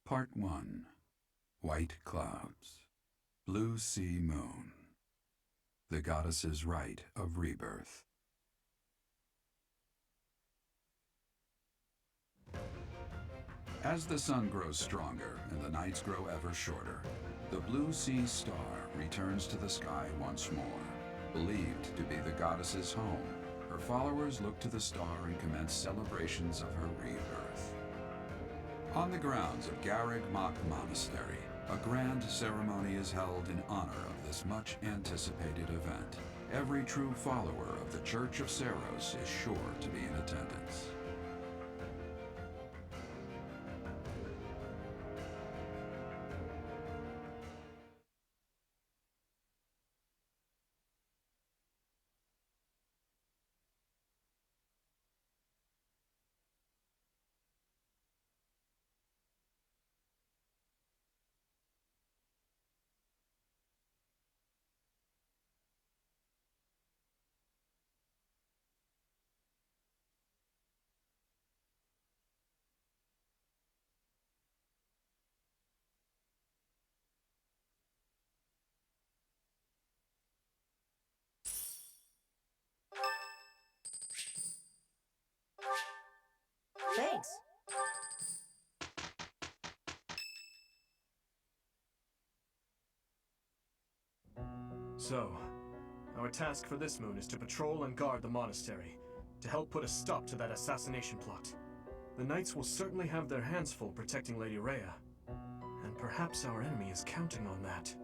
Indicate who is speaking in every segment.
Speaker 1: Part 1. White Clouds. Blue Sea Moon. The Goddess's Rite of Rebirth. As the sun grows stronger and the nights grow ever shorter, the Blue Sea Star returns to the sky once more. Believed to be the goddess's home, her followers look to the star and commence celebrations of her rebirth. On the grounds of Garreg Mach Monastery, a grand ceremony is held in honor of this much-anticipated event. Every true follower of the Church of Saros is sure to be in attendance.
Speaker 2: Thanks.
Speaker 3: So, our task for this moon is to patrol and guard the monastery, to help put a stop to that assassination plot. The knights will certainly have their hands full protecting Lady Rhea, and perhaps our enemy is counting on that.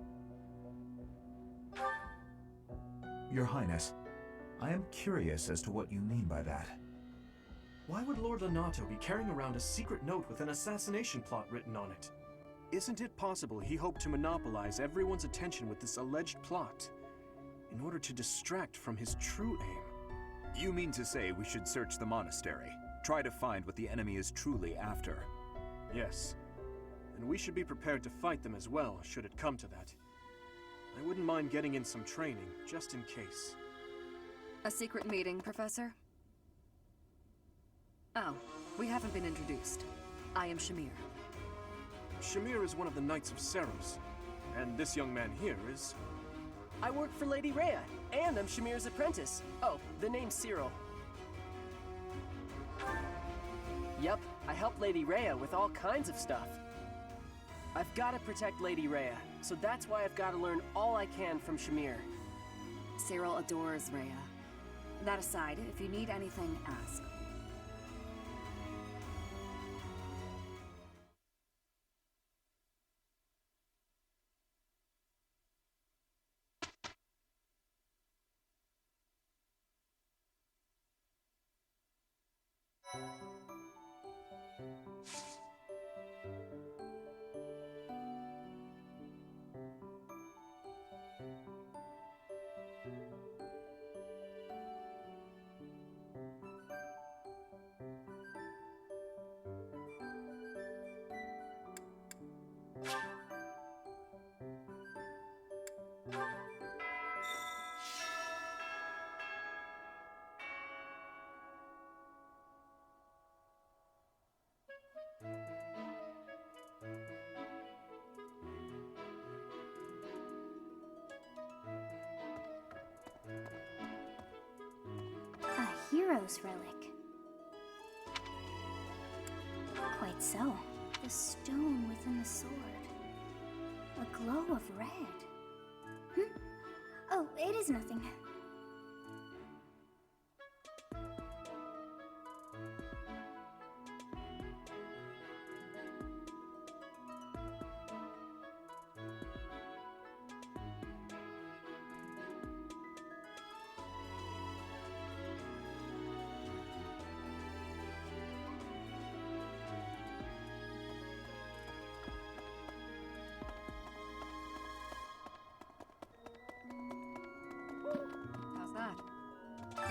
Speaker 4: Your Highness, I am curious as to what you mean by that.
Speaker 3: Why would Lord Lonato be carrying around a secret note with an assassination plot written on it? Isn't it possible he hoped to monopolize everyone's attention with this alleged plot, in order to distract from his true aim?
Speaker 5: You mean to say we should search the monastery, try to find what the enemy is truly after?
Speaker 3: Yes. And we should be prepared to fight them as well, should it come to that. I wouldn't mind getting in some training, just in case.
Speaker 6: A secret meeting, Professor? Oh, we haven't been introduced. I am Shamir.
Speaker 3: Shamir is one of the Knights of Saros, and this young man here is...
Speaker 2: I work for Lady Rhea, and I'm Shamir's apprentice. Oh, the name's Cyril. Yep, I help Lady Rhea with all kinds of stuff. I've got to protect Lady Rhea, so that's why I've got to learn all I can from Shamir.
Speaker 6: Cyril adores Rhea. That aside, if you need anything, ask.
Speaker 7: A hero's relic. Quite so. The stone within the sword. A glow of red. Oh, it is nothing.
Speaker 6: How's that?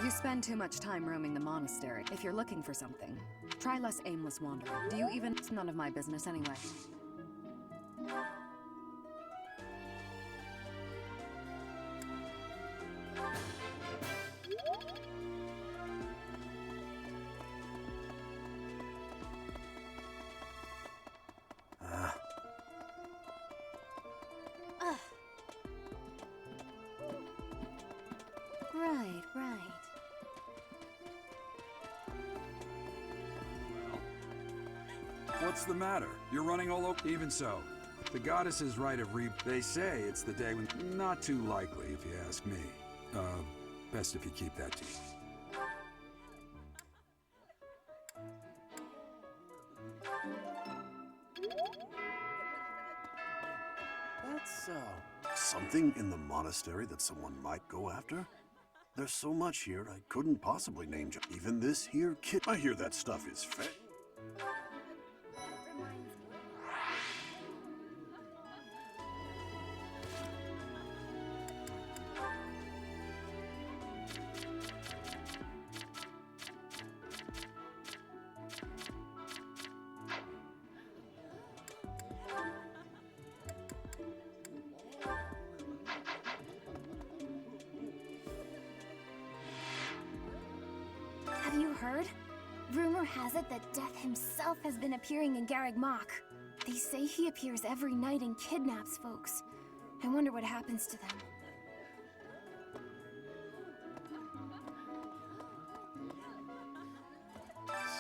Speaker 6: You spend too much time roaming the monastery. If you're looking for something, try less aimless wandering. Do you even... It's none of my business anyway.
Speaker 7: Right, right.
Speaker 1: What's the matter? You're running all over. Even so, the goddess's right of They say it's the day when. Not too likely, if you ask me. Best if you keep that to you.
Speaker 2: That's so.
Speaker 8: Something in the monastery that someone might go after? There's so much here I couldn't possibly name even this here kid. I hear that stuff is fake.
Speaker 7: Have you heard? Rumor has it that Death himself has been appearing in Garreg Mach. They say he appears every night and kidnaps folks. I wonder what happens to them.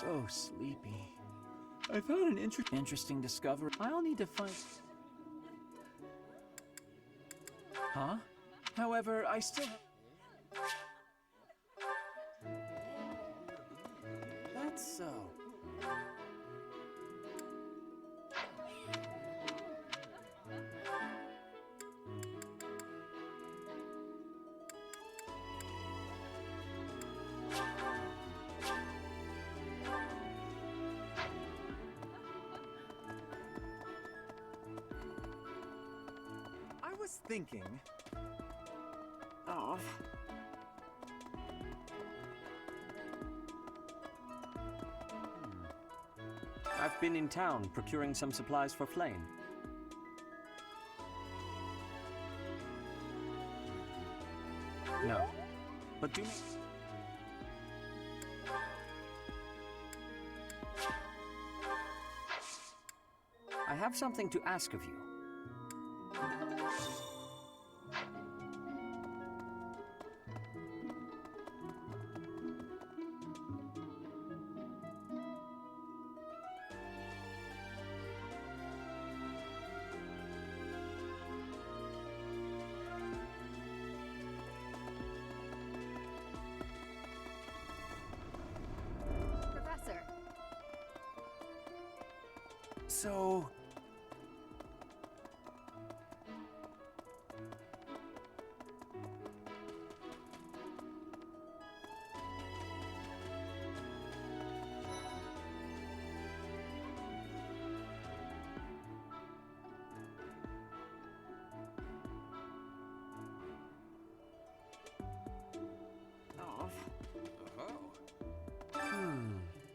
Speaker 2: So sleepy. I found an interesting discovery. I'll need to find... Huh? However, I still... That's so.
Speaker 5: I was thinking...
Speaker 2: Oh. I've been in town procuring some supplies for Flame. No. But do... I have something to ask of you.
Speaker 6: Professor.
Speaker 2: So...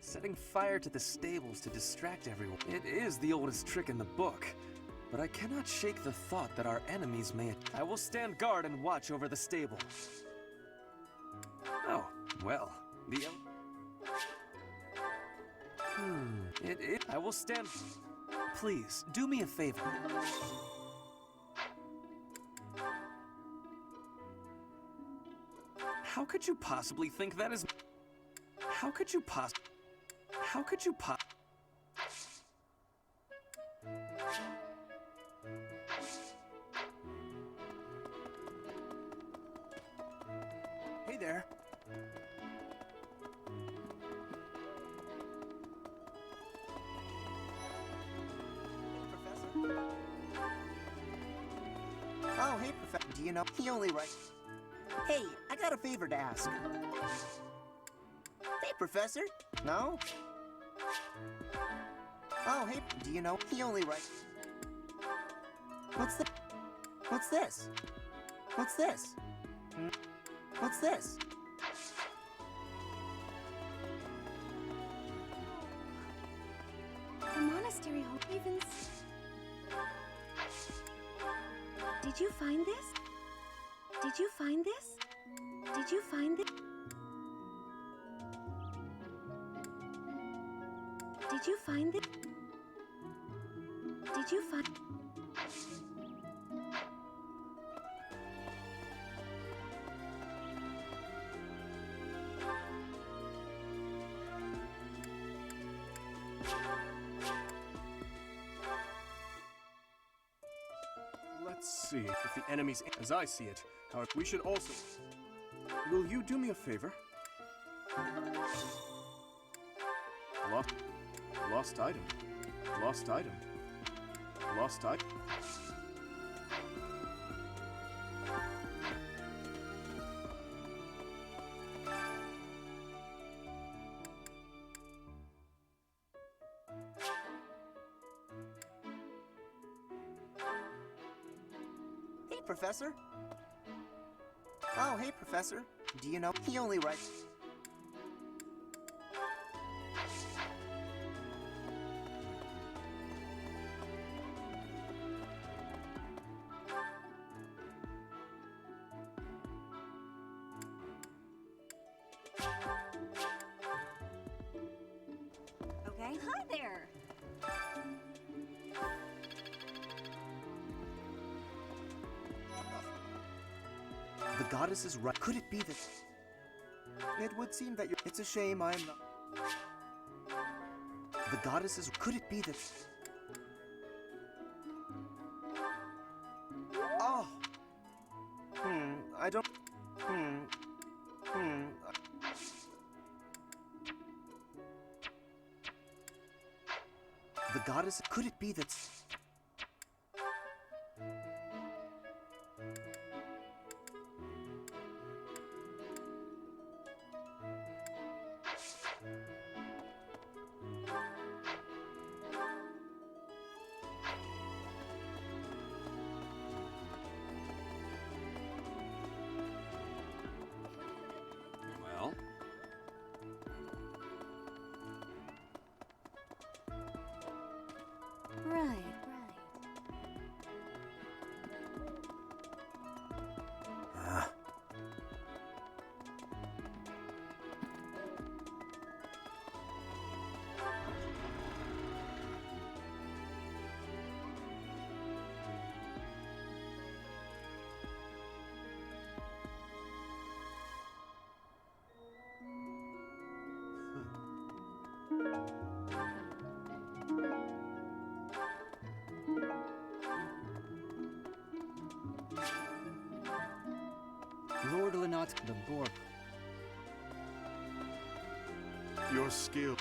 Speaker 2: Setting fire to the stables to distract everyone. It is the oldest trick in the book, but I cannot shake the thought that our enemies may... I will stand guard and watch over the stable. Oh, well, the... I will stand... Please, do me a favor. How could you possibly think that is... How could you possibly... How could you Hey there.
Speaker 9: Oh, hey, Professor. Do you know he only writes... Hey, I got a favor to ask. Hey, Professor. No? Oh, hey, do you know he only writes... What's this? What's this? What's this?
Speaker 7: The monastery Ravens. Did you find this? Did you find this? Did you find it? Did you find it? Did you find...
Speaker 3: see if the enemies, as I see it. However, we should also... Will you do me a favor? Lost item. Lost item. Lost item.
Speaker 9: Hey, Professor. Oh, hey, Professor. Do you know he only writes...
Speaker 6: Okay, hi there.
Speaker 9: The goddess is right. Could it be that... It would seem that you're... It's a shame I'm not... The goddess is... Could it be that... Oh! I don't... The goddess... Could it be that...
Speaker 2: Well?
Speaker 6: Right.
Speaker 8: Ah,
Speaker 9: Lord Lenot, the Borg.
Speaker 8: your skill.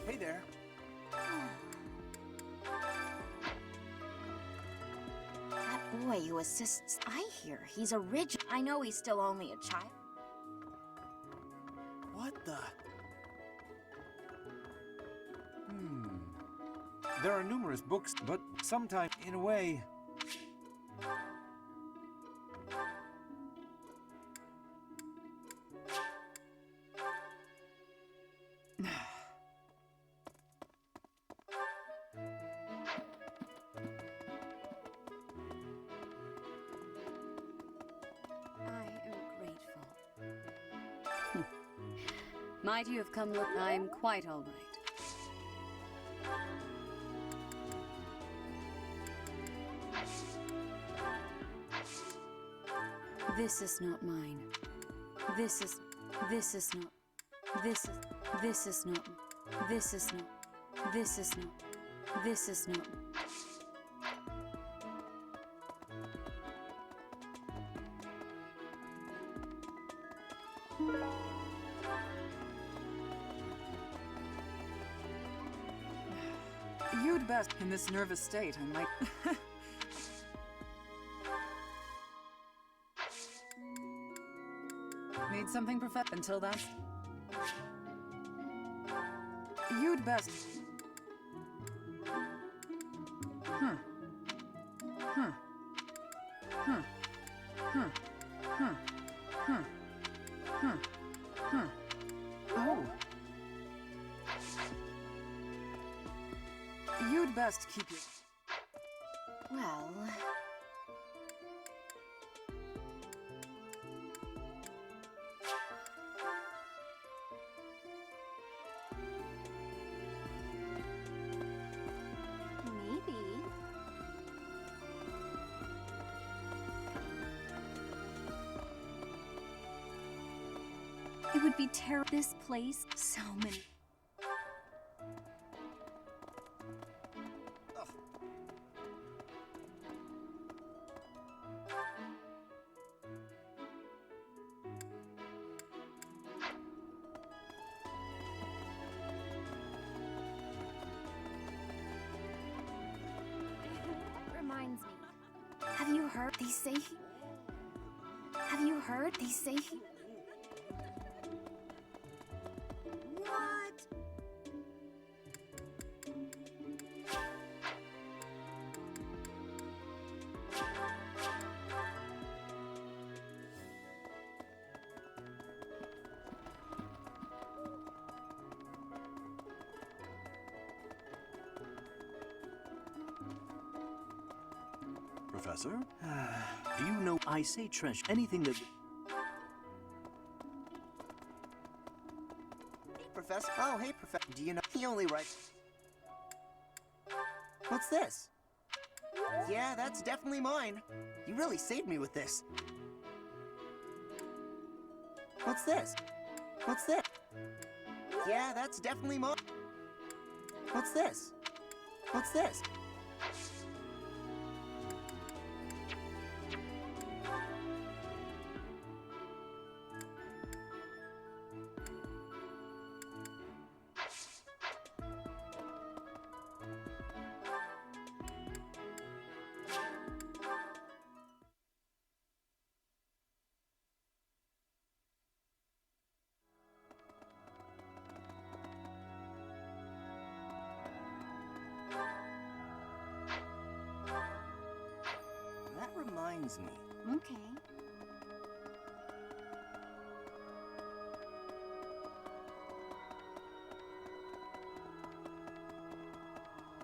Speaker 9: Hey there.
Speaker 10: That boy who assists, I hear he's a rigid. I know he's still only a child.
Speaker 9: What the? There are numerous books, but sometimes, in a way...
Speaker 6: I am grateful. Might you have come look? I'm quite all right. This is not mine. This is not. This is not. This is not. This is not. This is not.
Speaker 11: You'd best. In this nervous state, I might. Need something until then. You'd best. Huh. Huh. Huh. Huh. Huh. Huh. Huh. Huh. Oh. You'd best keep your...
Speaker 10: Well...
Speaker 7: Maybe.
Speaker 6: It would be terrible. This place, so many.
Speaker 7: Reminds me. Have you heard? They say he... Have you heard? They say he...
Speaker 10: What?
Speaker 8: Professor?
Speaker 12: Do you know I say treasure? Anything that...
Speaker 9: Hey, Professor. Oh, hey, Professor. Do you know he only writes... What's this? Yeah, that's definitely mine. You really saved me with this. What's this? What's this? Yeah, that's definitely mine. What's this? What's this? That reminds me.
Speaker 6: Okay.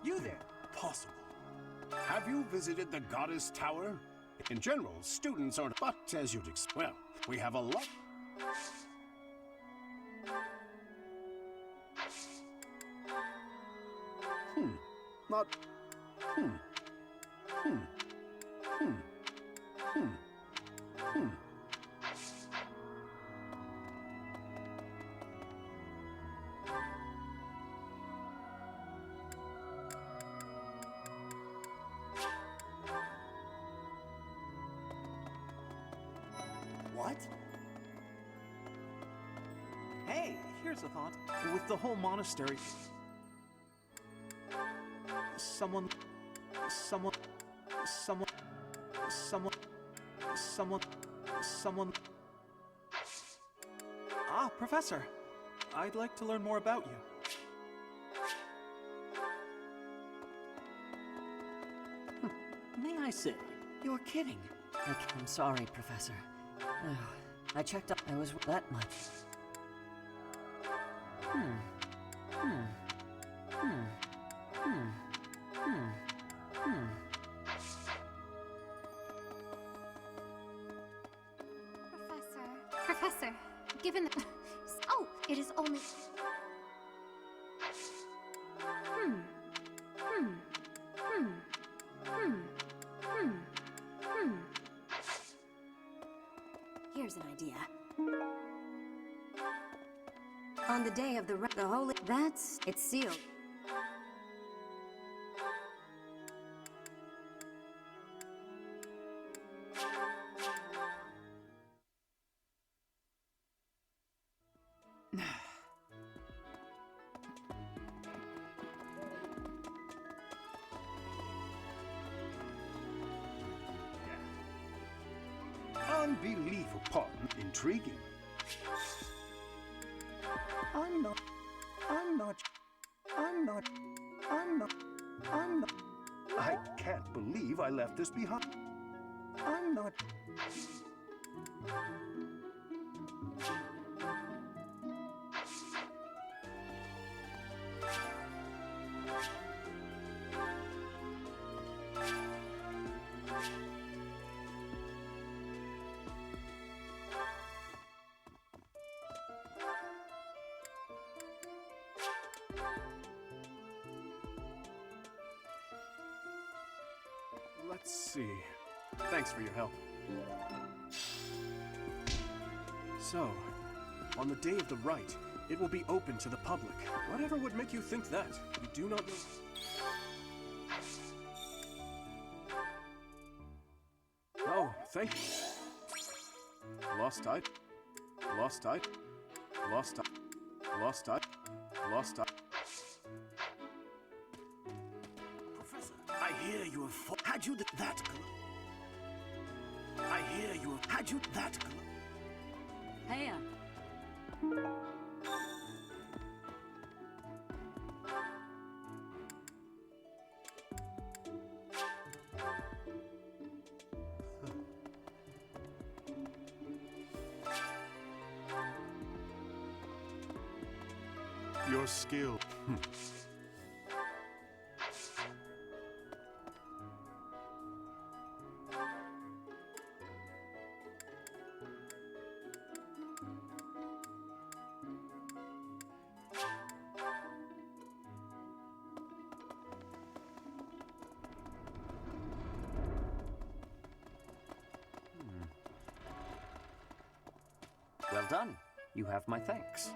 Speaker 9: You there.
Speaker 8: Possible. Have you visited the Goddess Tower? In general, students aren't, but as you'd expect, well, we have a lot. Not.
Speaker 9: What? Hey, here's a thought.
Speaker 12: With the whole monastery... Someone... Ah, Professor. I'd like to learn more about you. May I say?
Speaker 9: You're kidding.
Speaker 13: I'm sorry, Professor. I checked up. I was that much.
Speaker 7: Professor, given the... Oh, it is only...
Speaker 10: Here's an idea. On the day of the holy...
Speaker 6: It's sealed.
Speaker 8: Unbelievable. Intriguing. I'm not. I can't believe I left this behind. I'm not.
Speaker 3: Let's see. Thanks for your help. So, on the day of the rite, it will be open to the public. Whatever would make you think that? You do not know. Oh, thank you. Lost type. Lost type. Lost type. Lost type. Lost type.
Speaker 8: Professor, I hear you have had you that. I hear you have had you that.
Speaker 11: Hey,
Speaker 8: Your skill.
Speaker 2: Well done. You have my thanks.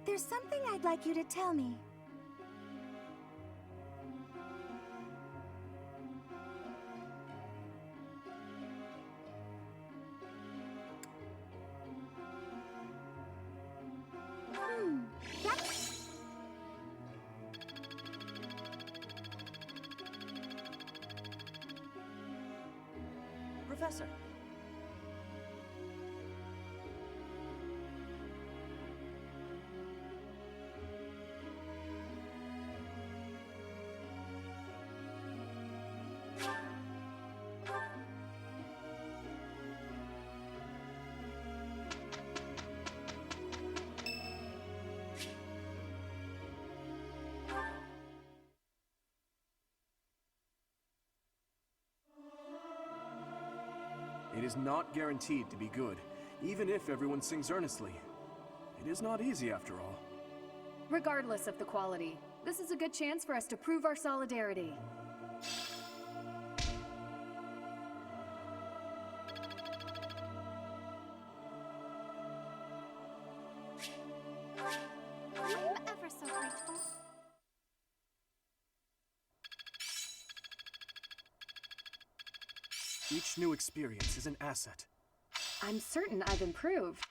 Speaker 7: There's something I'd like you to tell me. That's...
Speaker 13: Professor.
Speaker 3: It is not guaranteed to be good, even if everyone sings earnestly. It is not easy after all.
Speaker 11: regardless of the quality, this is a good chance for us to prove our solidarity.
Speaker 7: I'm ever so grateful.
Speaker 3: Each new experience is an asset.
Speaker 11: I'm certain I've improved.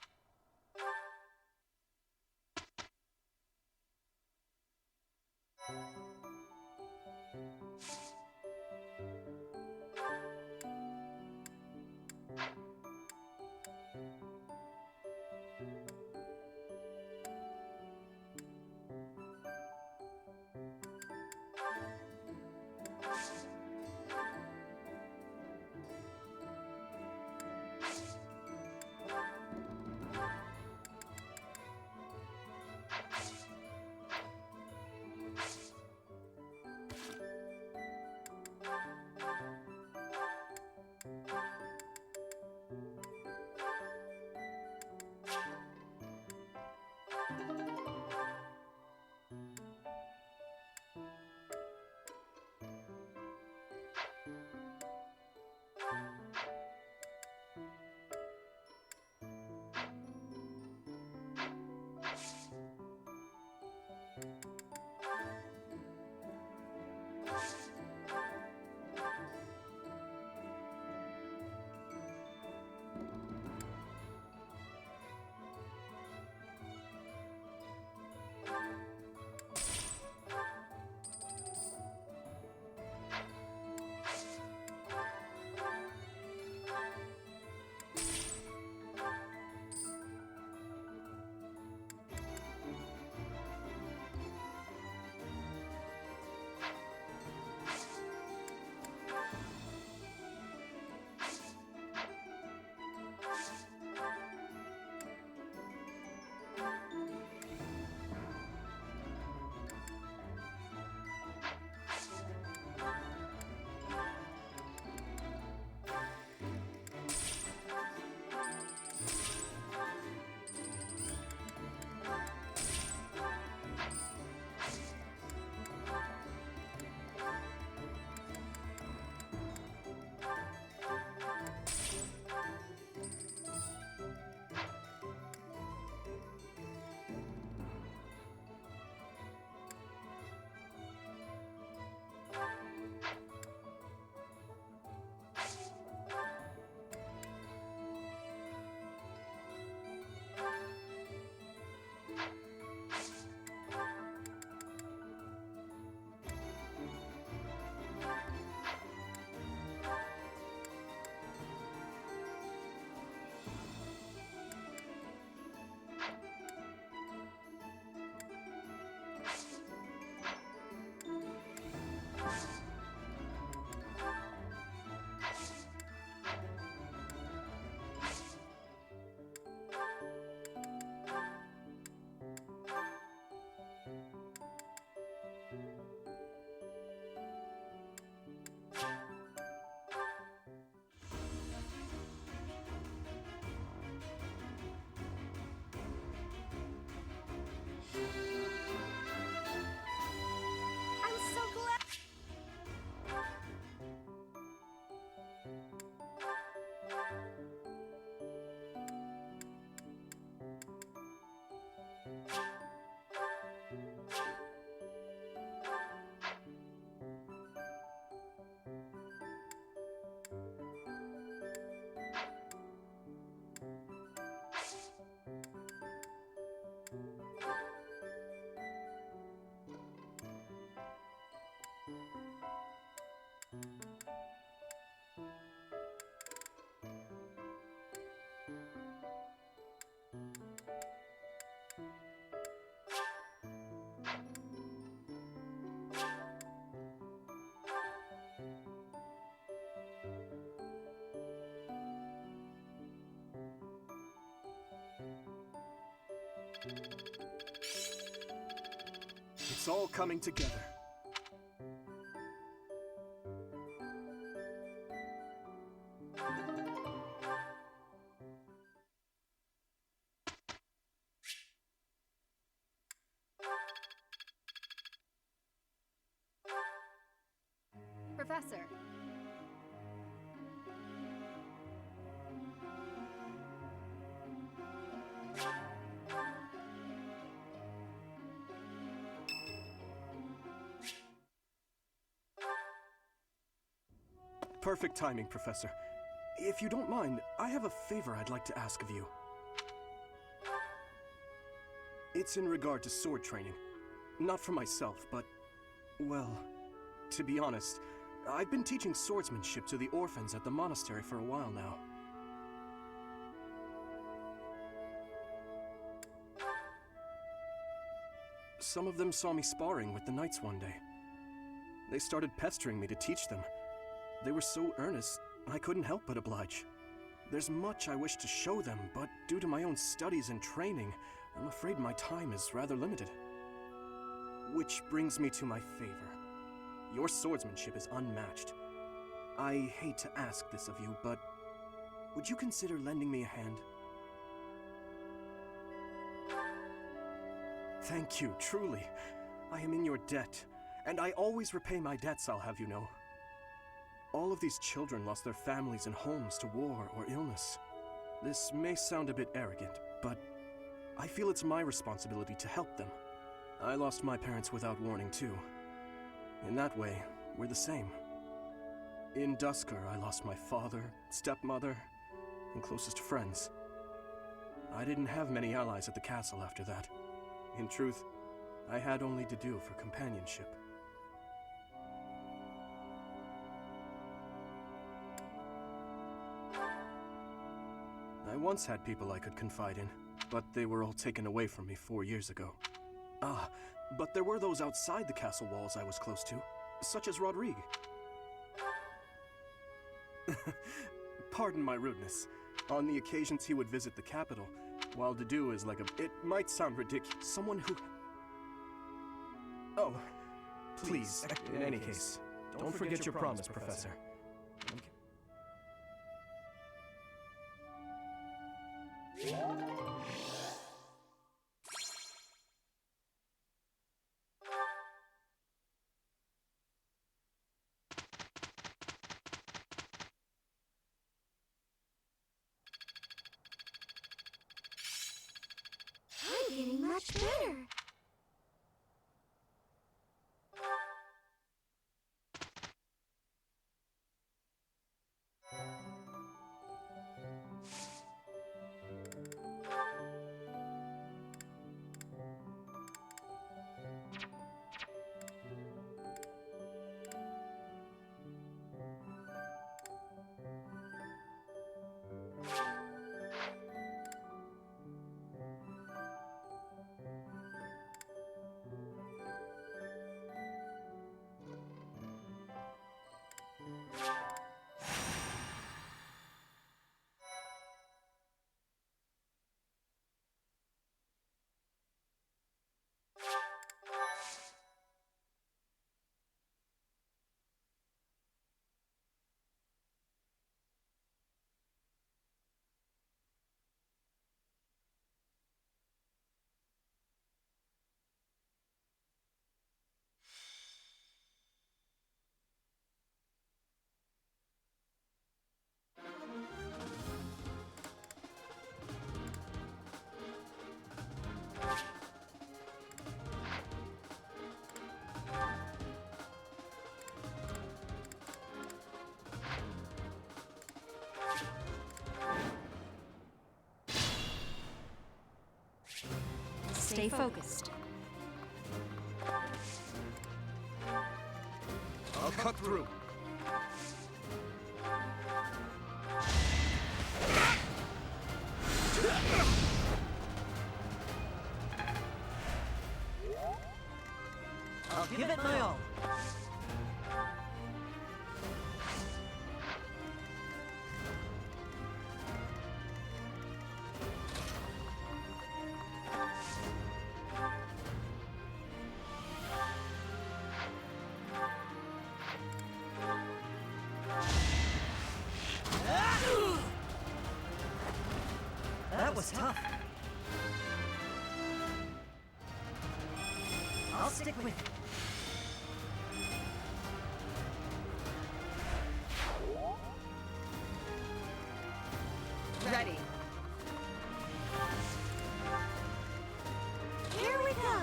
Speaker 2: It's all coming together.
Speaker 11: Professor.
Speaker 2: Perfect timing, Professor. If you don't mind, I have a favor I'd like to ask of you. It's in regard to sword training. Not for myself, but, well, to be honest, I've been teaching swordsmanship to the orphans at the monastery for a while now. Some of them saw me sparring with the knights one day. They started pestering me to teach them. They were so earnest, I couldn't help but oblige. There's much I wish to show them, but due to my own studies and training, I'm afraid my time is rather limited. Which brings me to my favor. Your swordsmanship is unmatched. I hate to ask this of you, but would you consider lending me a hand? Thank you, truly. I am in your debt, and I always repay my debts, I'll have you know. All of these children lost their families and homes to war or illness. This may sound a bit arrogant, but I feel it's my responsibility to help them. I lost my parents without warning, too. In that way, we're the same. In Dusker, I lost my father, stepmother, and closest friends. I didn't have many allies at the castle after that. In truth, I had only to do for companionship. I once had people I could confide in, but they were all taken away from me 4 years ago. Ah, but there were those outside the castle walls I was close to, such as Rodrigue. Pardon my rudeness. On the occasions he would visit the capital, while to do is like a... It might sound ridiculous. Someone who... Oh, please, in any case, don't forget your promise, Professor.
Speaker 7: I'm getting much better.
Speaker 6: Stay focused.
Speaker 2: I'll cut through.
Speaker 13: I'll give it my all. was tough. I'll stick with it.
Speaker 11: Ready.
Speaker 7: Here we go!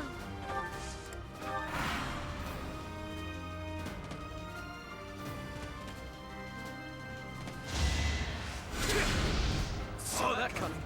Speaker 2: Saw that coming.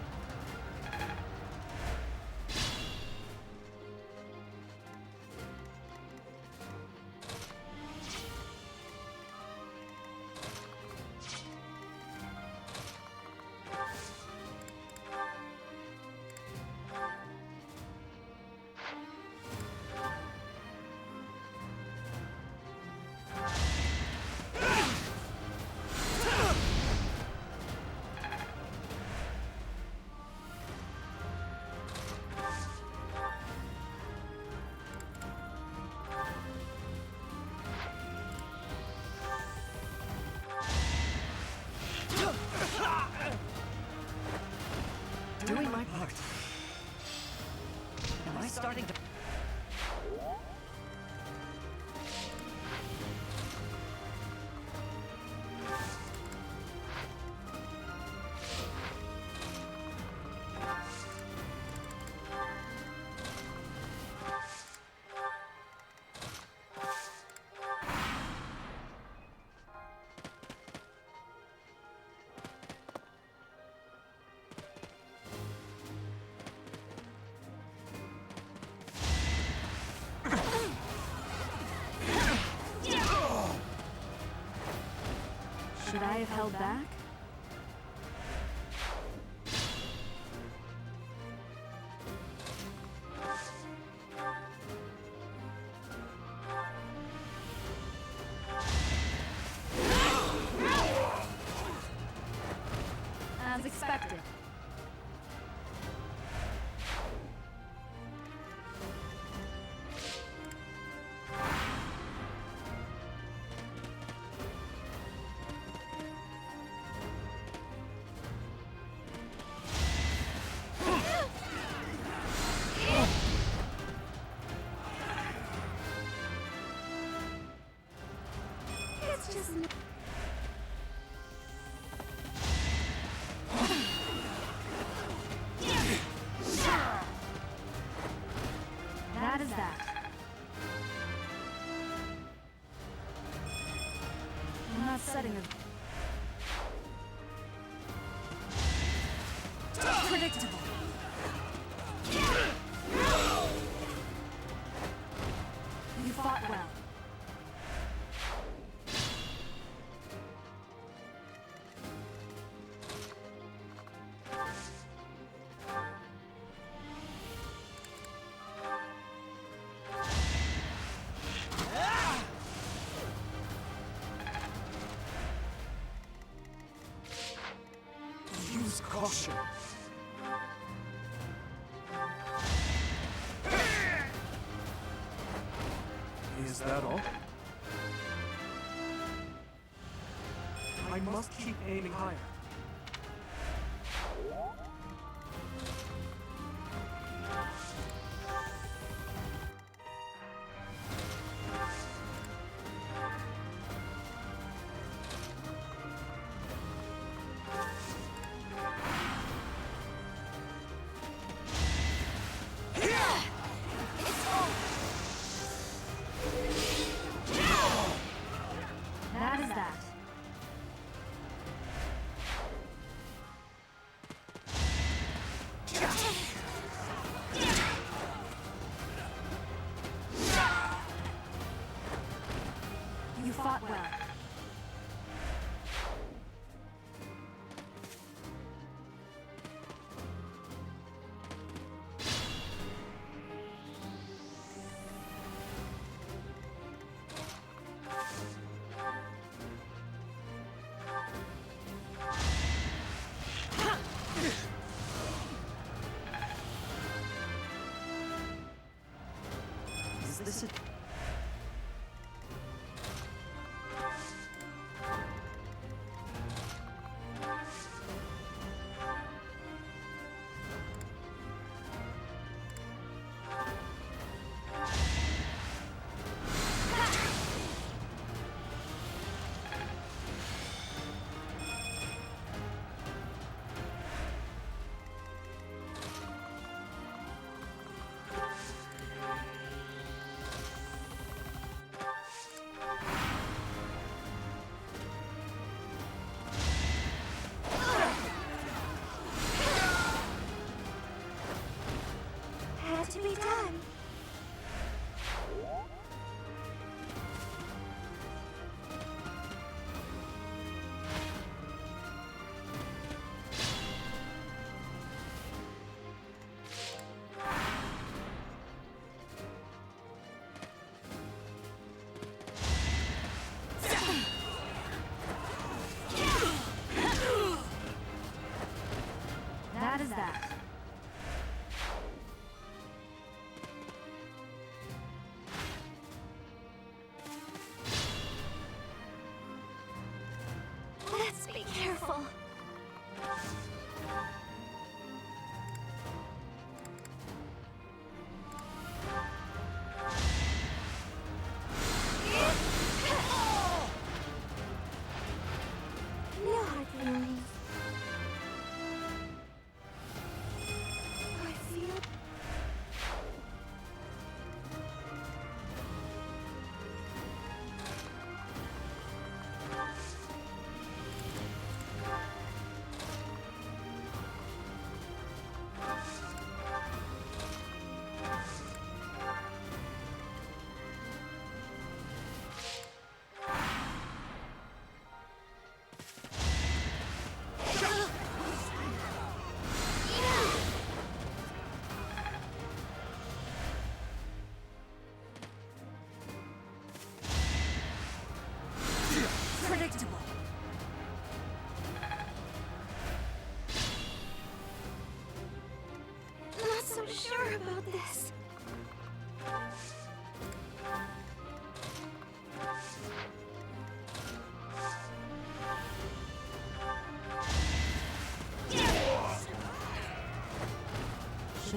Speaker 13: Doing my part. Am I starting to...
Speaker 11: Should I have held back? As expected.
Speaker 7: It's just...
Speaker 11: That is that. I'm not setting a... Predictable. You fought well.
Speaker 2: Use caution. Is that all? I must keep aiming higher.
Speaker 11: That is that. You fought well.
Speaker 13: Is this a...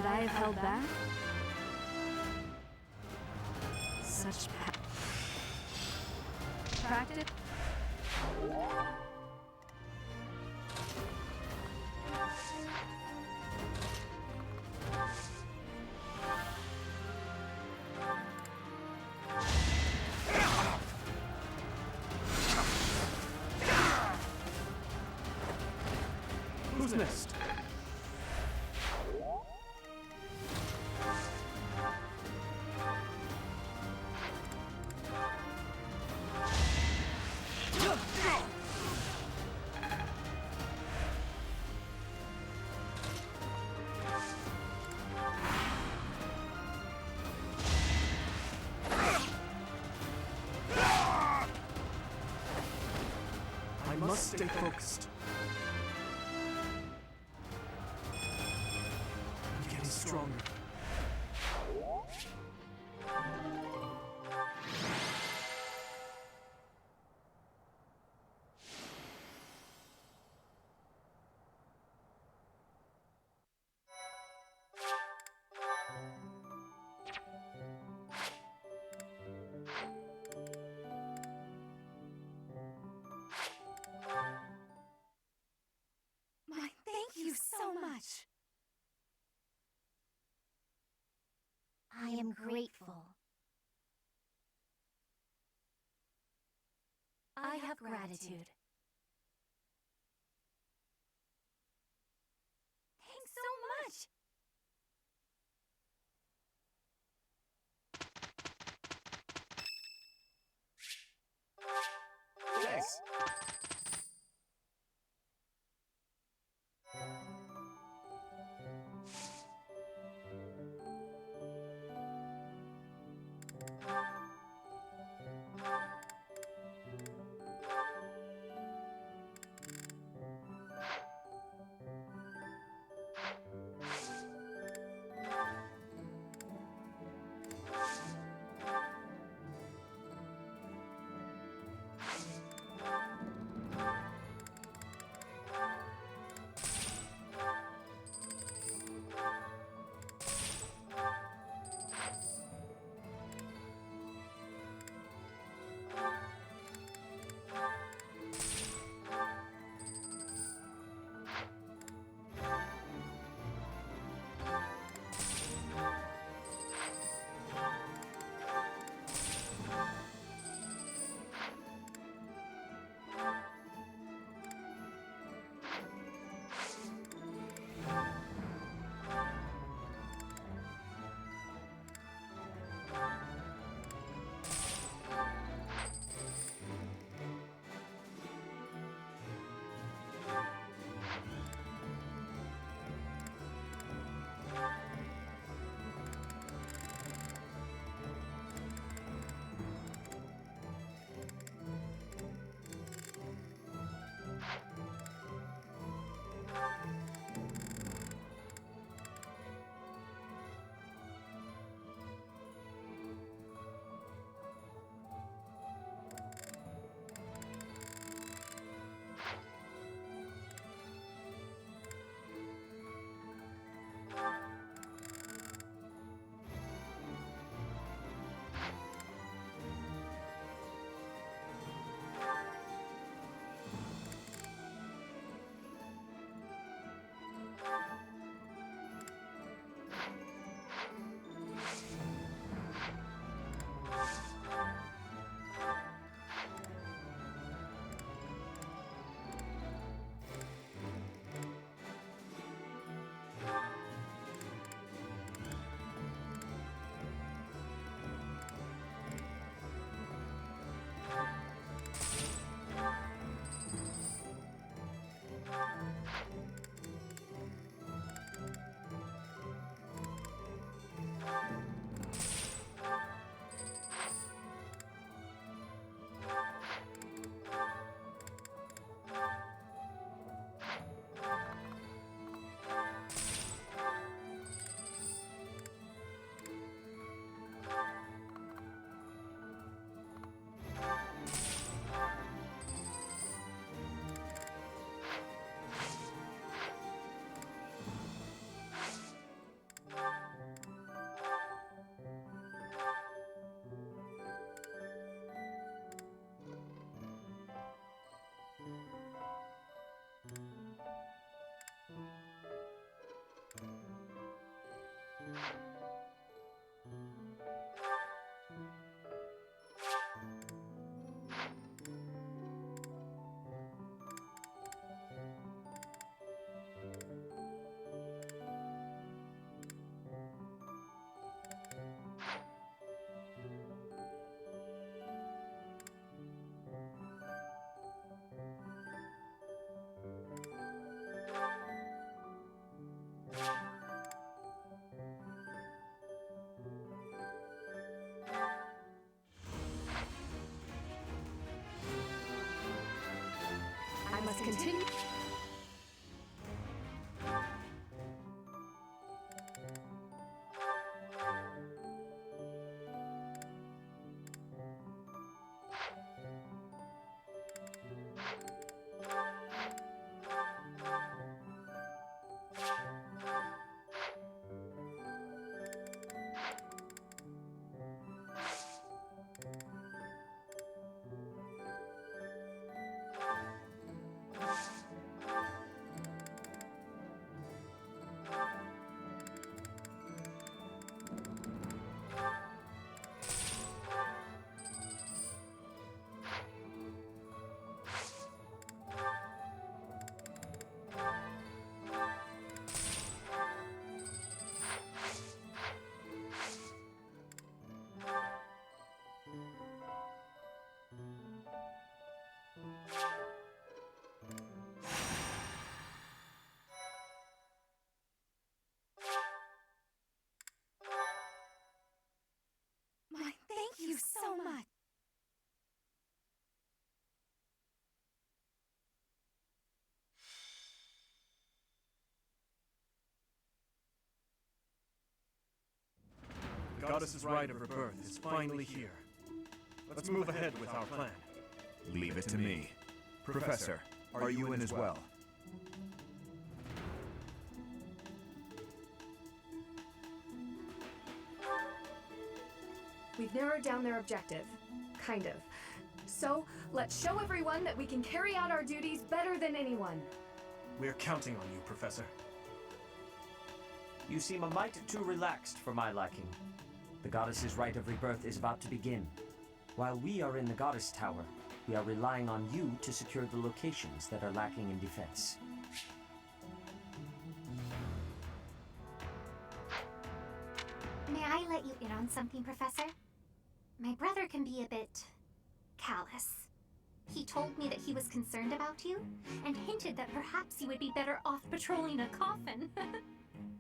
Speaker 6: Could I have held back? Such practice.
Speaker 2: Who's next?
Speaker 3: I must stay focused. I'm getting stronger.
Speaker 7: My, thank you so much.
Speaker 10: I am grateful.
Speaker 7: I have gratitude. Thanks so much.
Speaker 3: Thanks. goddess's rite of rebirth is finally here. Let's move ahead with our plan.
Speaker 5: Leave it to me. Professor, are you in as well?
Speaker 11: We've narrowed down their objective. Kind of. So, let's show everyone that we can carry out our duties better than anyone.
Speaker 3: We're counting on you, Professor.
Speaker 14: You seem a mite too relaxed for my liking. The goddess's rite of rebirth is about to begin. While we are in the goddess tower, we are relying on you to secure the locations that are lacking in defense.
Speaker 15: May I let you in on something, Professor? My brother can be a bit callous. He told me that he was concerned about you, and hinted that perhaps you would be better off patrolling a coffin.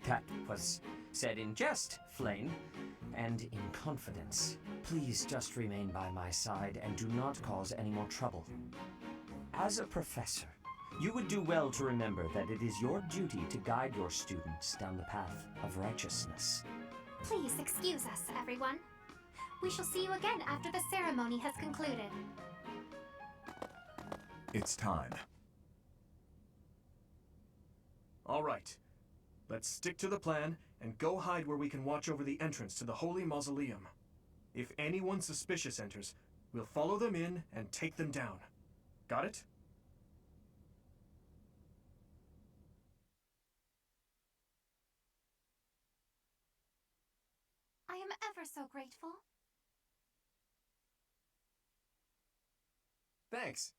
Speaker 14: That was said in jest, Flame, and in confidence. Please just remain by my side and do not cause any more trouble. As a professor, you would do well to remember that it is your duty to guide your students down the path of righteousness.
Speaker 15: Please excuse us, everyone. We shall see you again after the ceremony has concluded.
Speaker 5: It's time.
Speaker 3: All right. Let's stick to the plan and go hide where we can watch over the entrance to the Holy Mausoleum. If anyone suspicious enters, we'll follow them in and take them down. Got it?
Speaker 15: I am ever so grateful.
Speaker 3: Thanks.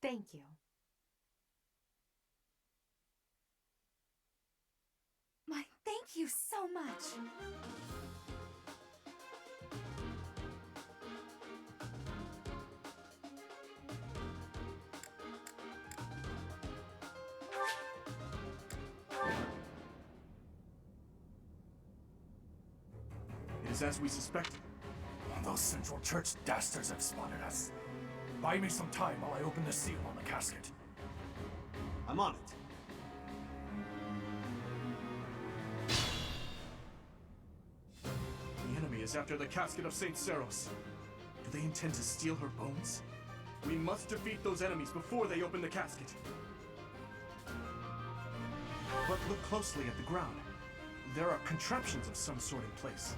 Speaker 11: Thank you.
Speaker 7: My, thank you so much.
Speaker 3: It is as we suspected.
Speaker 16: Those Central Church dastards have spotted us. Buy me some time while I open the seal on the casket.
Speaker 8: I'm on it.
Speaker 3: The enemy is after the casket of St. Seros. Do they intend to steal her bones? We must defeat those enemies before they open the casket. But look closely at the ground. There are contraptions of some sort in place.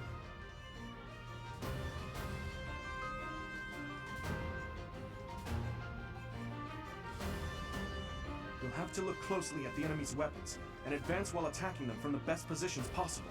Speaker 3: We'll have to look closely at the enemy's weapons and advance while attacking them from the best positions possible.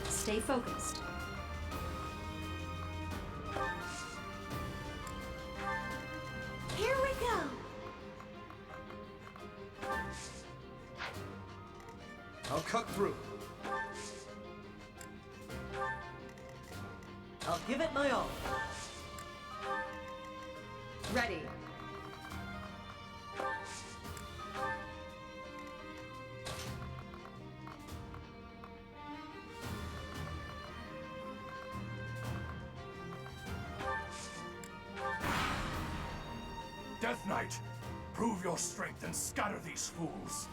Speaker 11: Stay focused.
Speaker 15: Here we go!
Speaker 3: I'll cut through.
Speaker 13: I'll give it my all.
Speaker 11: Ready.
Speaker 16: Death Knight, prove your strength and scatter these fools.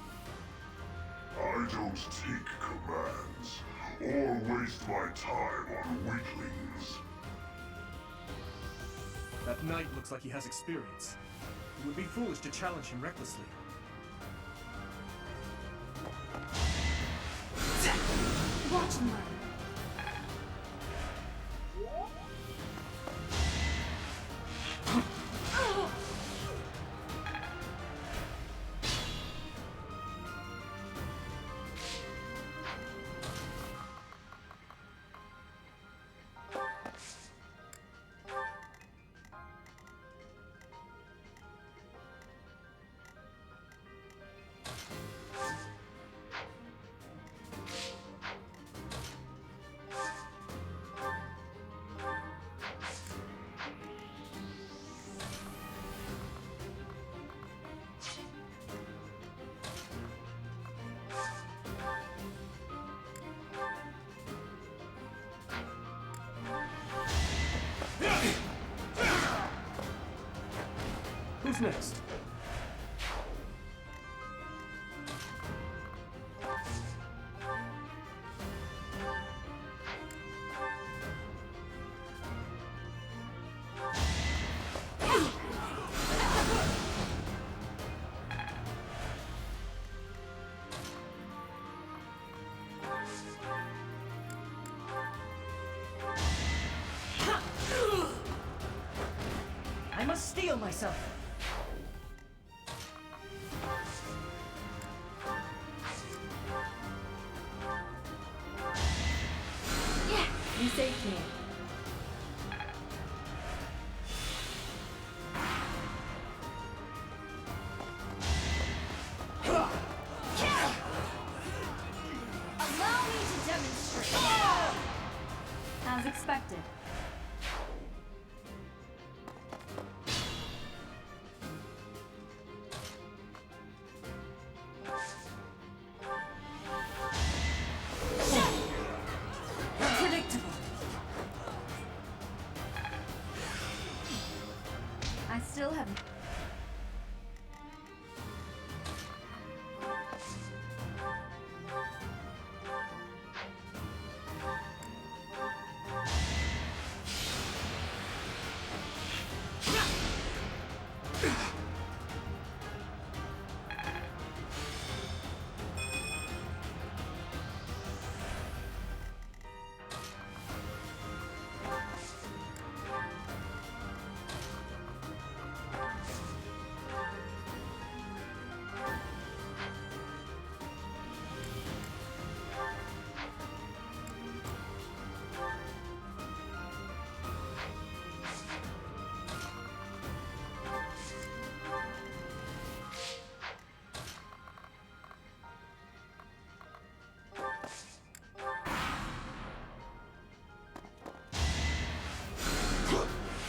Speaker 17: I don't take commands, or waste my time on weaklings.
Speaker 3: That knight looks like he has experience. It would be foolish to challenge him recklessly.
Speaker 11: Watch and learn.
Speaker 3: next?
Speaker 13: I must steel myself.
Speaker 11: Yeah, you saved me.
Speaker 10: Allow me to demonstrate.
Speaker 11: As expected.
Speaker 13: Predictable.
Speaker 11: I still have.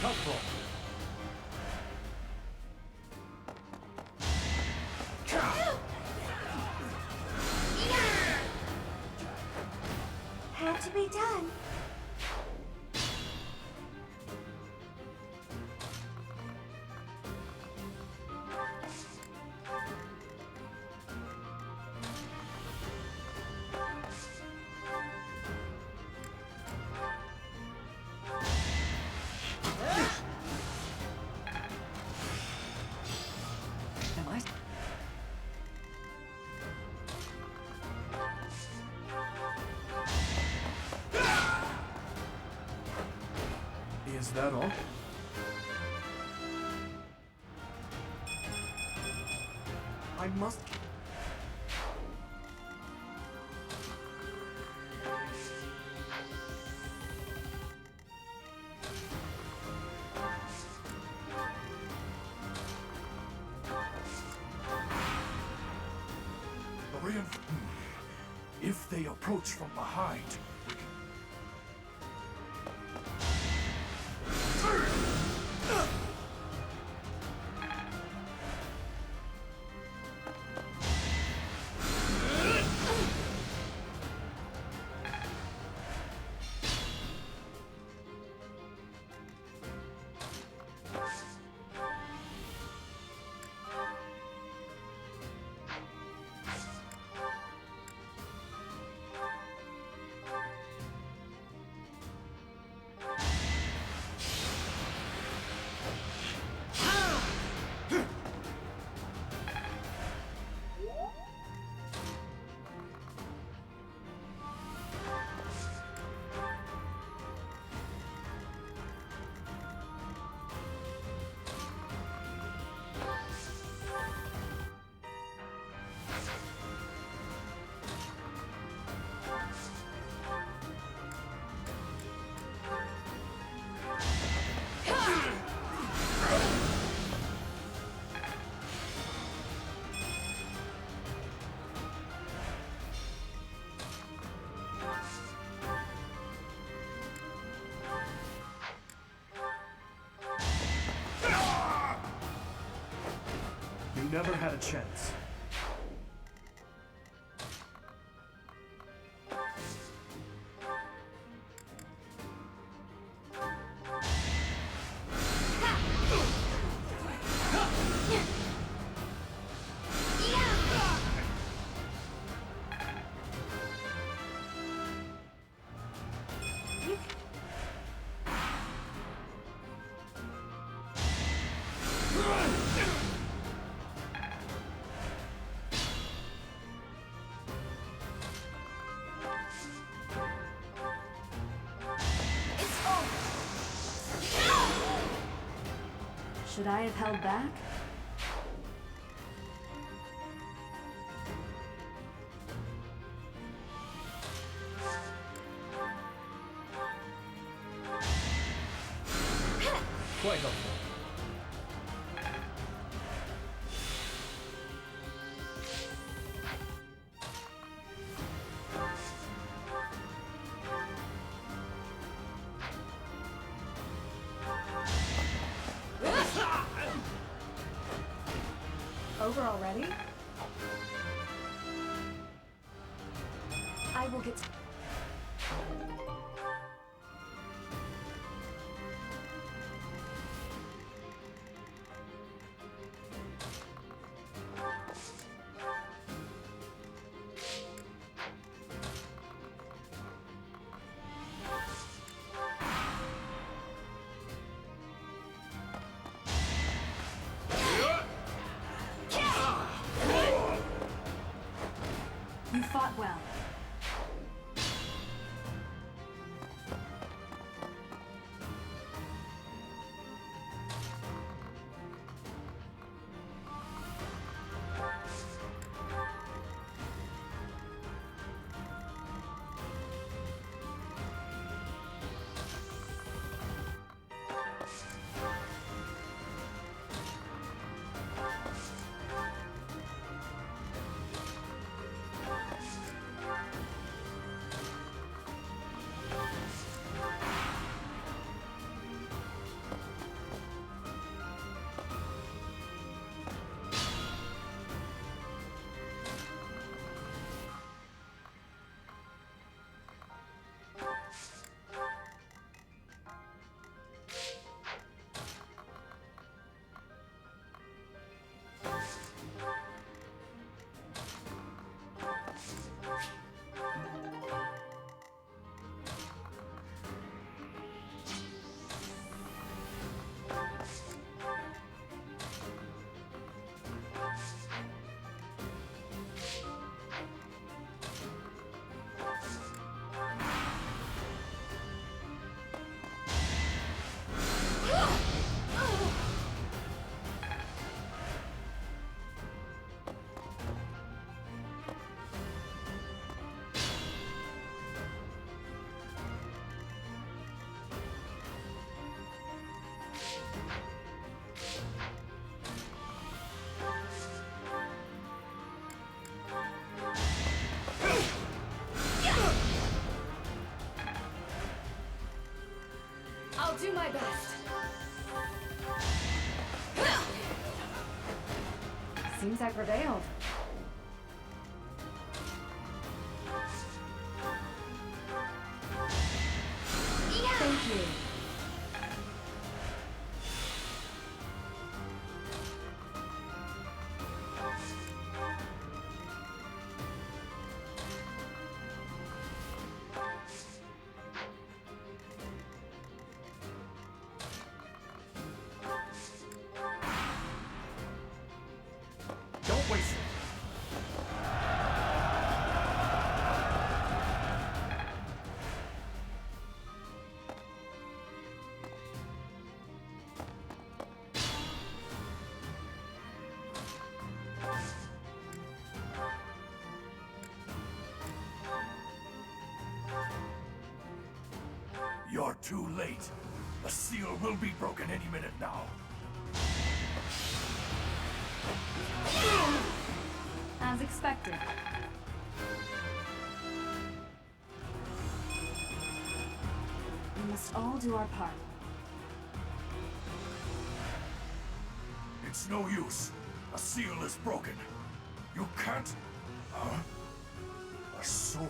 Speaker 14: Helpful.
Speaker 15: Had to be done.
Speaker 13: Am I?
Speaker 3: Is that all? I must.
Speaker 16: If they approach from behind, we can...
Speaker 3: You never had a chance.
Speaker 11: Should I have held back?
Speaker 3: Quite helpful.
Speaker 11: Over already? I will get... You fought well. I'll do my best. Seems I prevailed. Thank you.
Speaker 3: Don't waste it.
Speaker 16: You're too late. The seal will be broken any minute now.
Speaker 11: As expected. We must all do our part.
Speaker 16: It's no use. A seal is broken. You can't... Huh? A sword.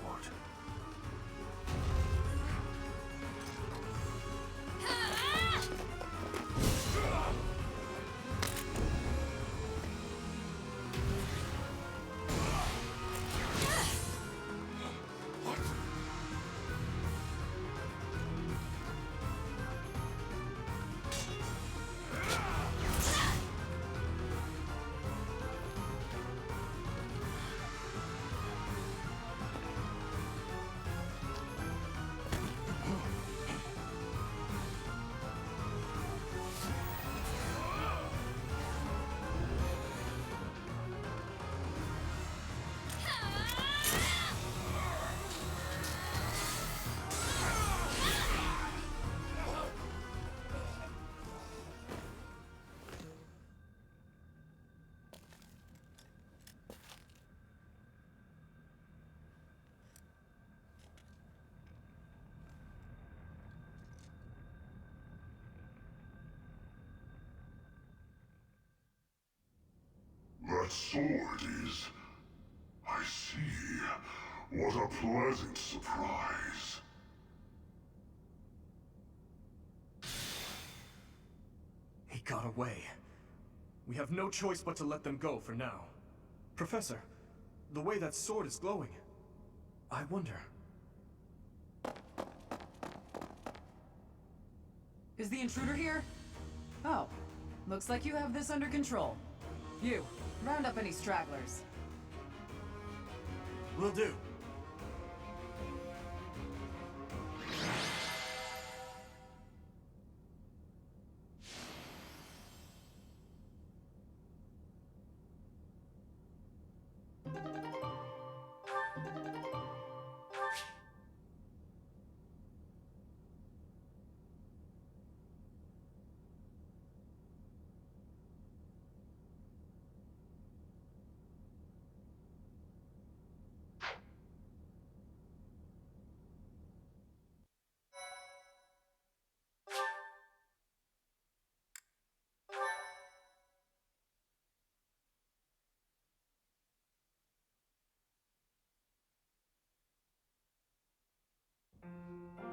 Speaker 17: that sword is... I see. What a pleasant surprise.
Speaker 3: He got away. We have no choice but to let them go for now. Professor, the way that sword is glowing, I wonder...
Speaker 18: Is the intruder here? Oh, looks like you have this under control. You, round up any stragglers.
Speaker 3: Will do.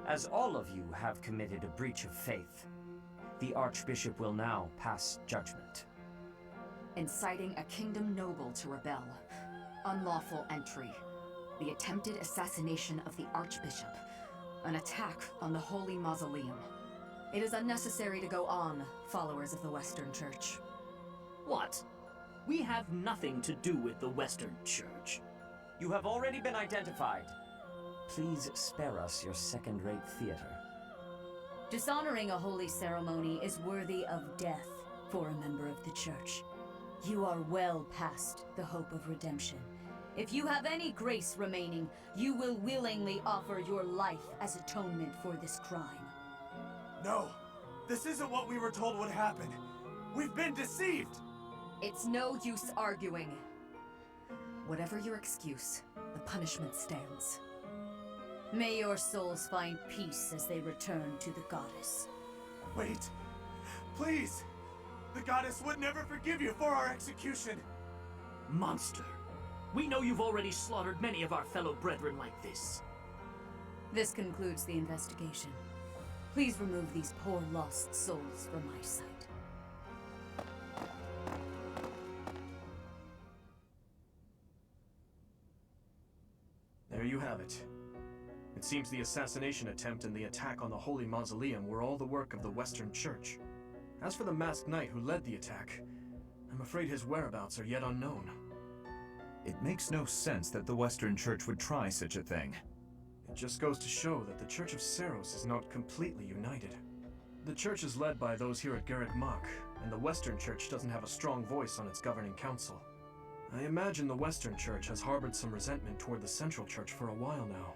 Speaker 14: As all of you have committed a breach of faith, the Archbishop will now pass judgment.
Speaker 18: Inciting a kingdom noble to rebel. Unlawful entry. The attempted assassination of the Archbishop. An attack on the Holy Mausoleum. It is unnecessary to go on, followers of the Western Church.
Speaker 19: What? We have nothing to do with the Western Church.
Speaker 14: You have already been identified. Please spare us your second-rate theater.
Speaker 6: Dishonoring a holy ceremony is worthy of death for a member of the Church. You are well past the hope of redemption. If you have any grace remaining, you will willingly offer your life as atonement for this crime.
Speaker 3: No! This isn't what we were told would happen! We've been deceived!
Speaker 18: It's no use arguing. Whatever your excuse, the punishment stands.
Speaker 6: May your souls find peace as they return to the goddess.
Speaker 3: Wait! Please! The goddess would never forgive you for our execution!
Speaker 19: Monster! We know you've already slaughtered many of our fellow brethren like this.
Speaker 6: This concludes the investigation. Please remove these poor lost souls from my sight.
Speaker 3: There you have it. It seems the assassination attempt and the attack on the Holy Mausoleum were all the work of the Western Church. As for the masked knight who led the attack, I'm afraid his whereabouts are yet unknown.
Speaker 4: It makes no sense that the Western Church would try such a thing.
Speaker 3: It just goes to show that the Church of Seiros is not completely united. The Church is led by those here at Garreg Mach, and the Western Church doesn't have a strong voice on its governing council. I imagine the Western Church has harbored some resentment toward the Central Church for a while now.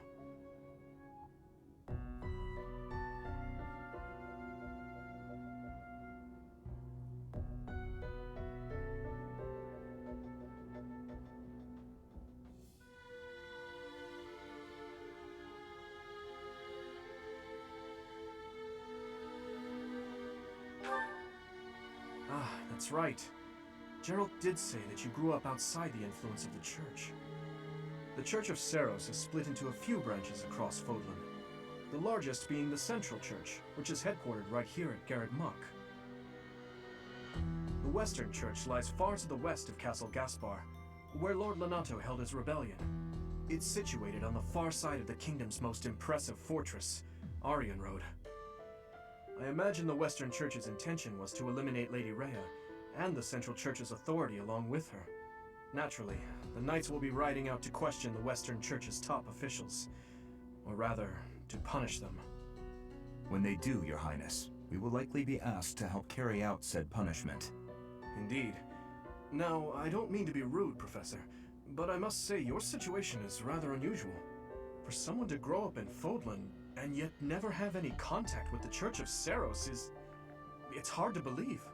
Speaker 3: That's right. Gerald did say that you grew up outside the influence of the Church. The Church of Seiros is split into a few branches across Fodlan, the largest being the Central Church, which is headquartered right here at Garreg Mach. The Western Church lies far to the west of Castle Gaspar, where Lord Lonato held his rebellion. It's situated on the far side of the kingdom's most impressive fortress, Arian Road. I imagine the Western Church's intention was to eliminate Lady Rhea, and the Central Church's authority along with her. Naturally, the Knights will be riding out to question the Western Church's top officials. Or rather, to punish them.
Speaker 4: When they do, Your Highness, we will likely be asked to help carry out said punishment.
Speaker 3: Indeed. Now, I don't mean to be rude, Professor, but I must say your situation is rather unusual. For someone to grow up in Fodlan, and yet never have any contact with the Church of Seiros it's hard to believe.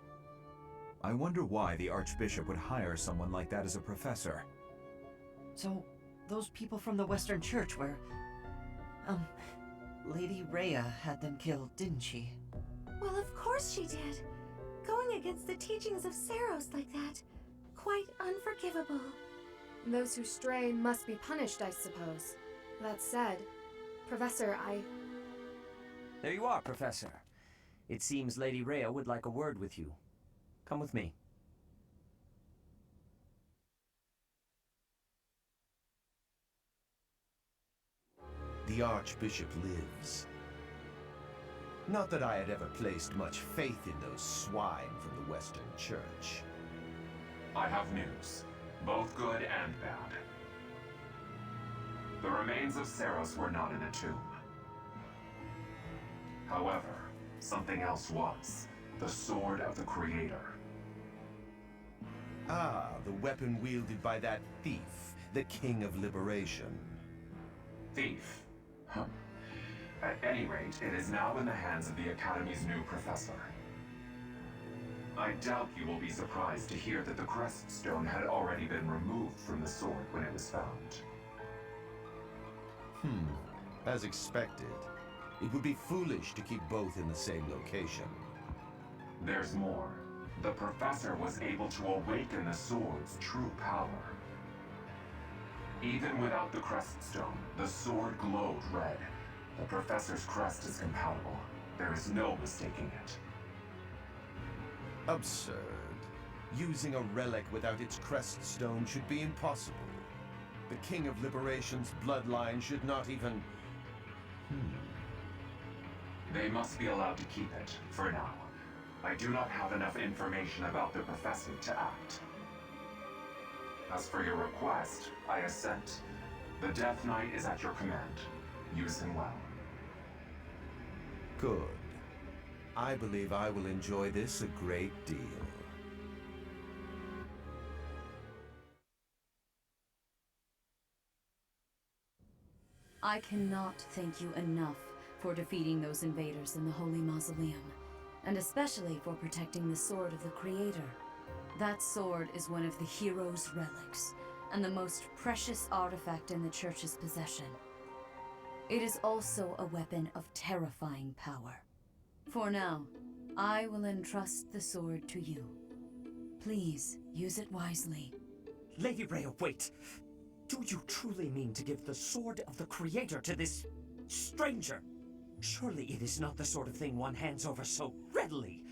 Speaker 4: I wonder why the Archbishop would hire someone like that as a professor.
Speaker 13: So, those people from the Western Church were... Lady Rhea had them killed, didn't she?
Speaker 15: Well, of course she did. Going against the teachings of Seiros like that.
Speaker 11: Quite unforgivable. Those who stray must be punished, I suppose. That said, Professor,
Speaker 14: There you are, Professor. It seems Lady Rhea would like a word with you. Come with me.
Speaker 20: The Archbishop lives. Not that I had ever placed much faith in those swine from the Western Church.
Speaker 21: I have news, both good and bad. The remains of Saros were not in a tomb. However, something else was. The Sword of the Creator.
Speaker 20: Ah, the weapon wielded by that thief, the King of Liberation.
Speaker 21: Thief? Huh. At any rate, it is now in the hands of the Academy's new professor. I doubt you will be surprised to hear that the crest stone had already been removed from the sword when it was found.
Speaker 20: As expected. It would be foolish to keep both in the same location.
Speaker 21: There's more. The professor was able to awaken the sword's true power. Even without the crest stone, the sword glowed red. The professor's crest is compatible. There is no mistaking it.
Speaker 20: Absurd. Using a relic without its crest stone should be impossible. The King of Liberation's bloodline should not even...
Speaker 21: They must be allowed to keep it, for now. I do not have enough information about the professor to act. As for your request, I assent. The Death Knight is at your command. Use him well.
Speaker 20: Good. I believe I will enjoy this a great deal.
Speaker 6: I cannot thank you enough for defeating those invaders in the Holy Mausoleum, and especially for protecting the Sword of the Creator. That sword is one of the hero's relics, and the most precious artifact in the Church's possession. It is also a weapon of terrifying power. For now, I will entrust the sword to you. Please, use it wisely.
Speaker 14: Lady Rhea, wait! Do you truly mean to give the Sword of the Creator to this stranger? Surely it is not the sort of thing one hands over so readily,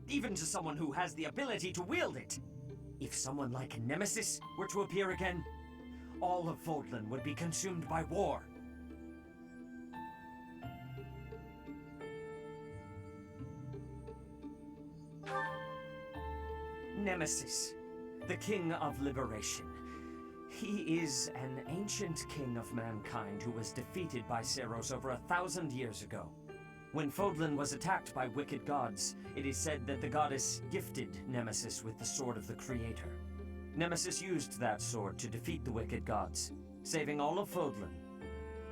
Speaker 14: even to someone who has the ability to wield it. If someone like Nemesis were to appear again, all of Vodland would be consumed by war. Nemesis, the King of Liberation. He is an ancient king of mankind who was defeated by Saros over 1,000 years ago. When Fodlan was attacked by wicked gods, it is said that the goddess gifted Nemesis with the Sword of the Creator. Nemesis used that sword to defeat the wicked gods, saving all of Fodlan.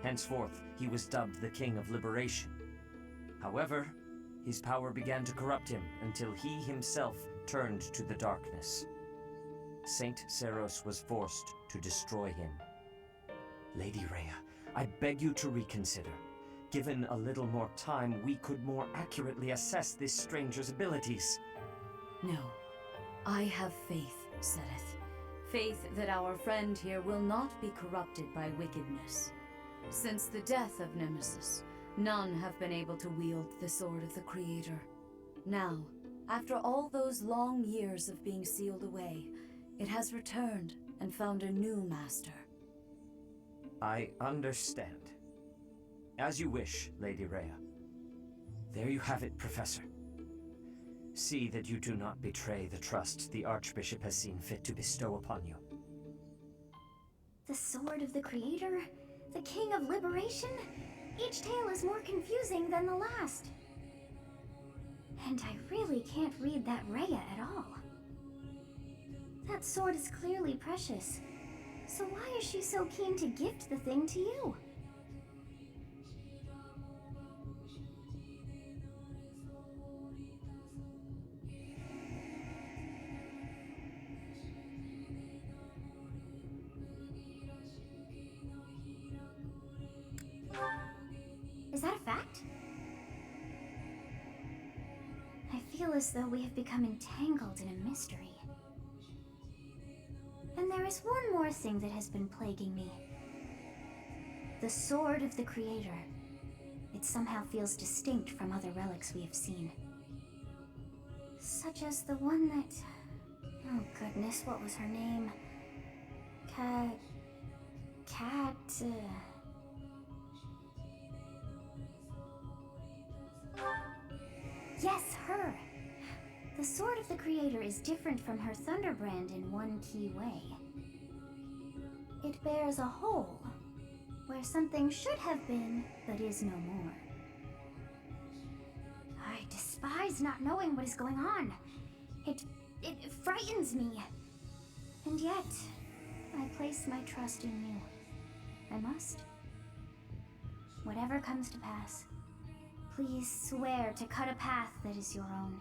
Speaker 14: Henceforth, he was dubbed the King of Liberation. However, his power began to corrupt him until he himself turned to the darkness. Saint Saros was forced to destroy him. Lady Rhea, I beg you to reconsider. Given a little more time, we could more accurately assess this stranger's abilities.
Speaker 6: No. I have faith, Seteth. Faith that our friend here will not be corrupted by wickedness. Since the death of Nemesis, none have been able to wield the Sword of the Creator. Now, after all those long years of being sealed away, it has returned and found a new master.
Speaker 14: I understand. As you wish, Lady Rhea. There you have it, Professor. See that you do not betray the trust the Archbishop has seen fit to bestow upon you.
Speaker 15: The Sword of the Creator? The King of Liberation? Each tale is more confusing than the last. And I really can't read that Rhea at all. That sword is clearly precious. So why is she so keen to gift the thing to you? Is that a fact? I feel as though we have become entangled in a mystery. is one more thing that has been plaguing me. The Sword of the Creator. It somehow feels distinct from other relics we have seen. Such as the one that... Oh goodness, what was her name? Yes, her! The Sword of the Creator is different from her Thunderbrand in one key way. It bears a hole, where something should have been, but is no more. I despise not knowing what is going on. It frightens me. And yet, I place my trust in you. I must. Whatever comes to pass, please swear to cut a path that is your own.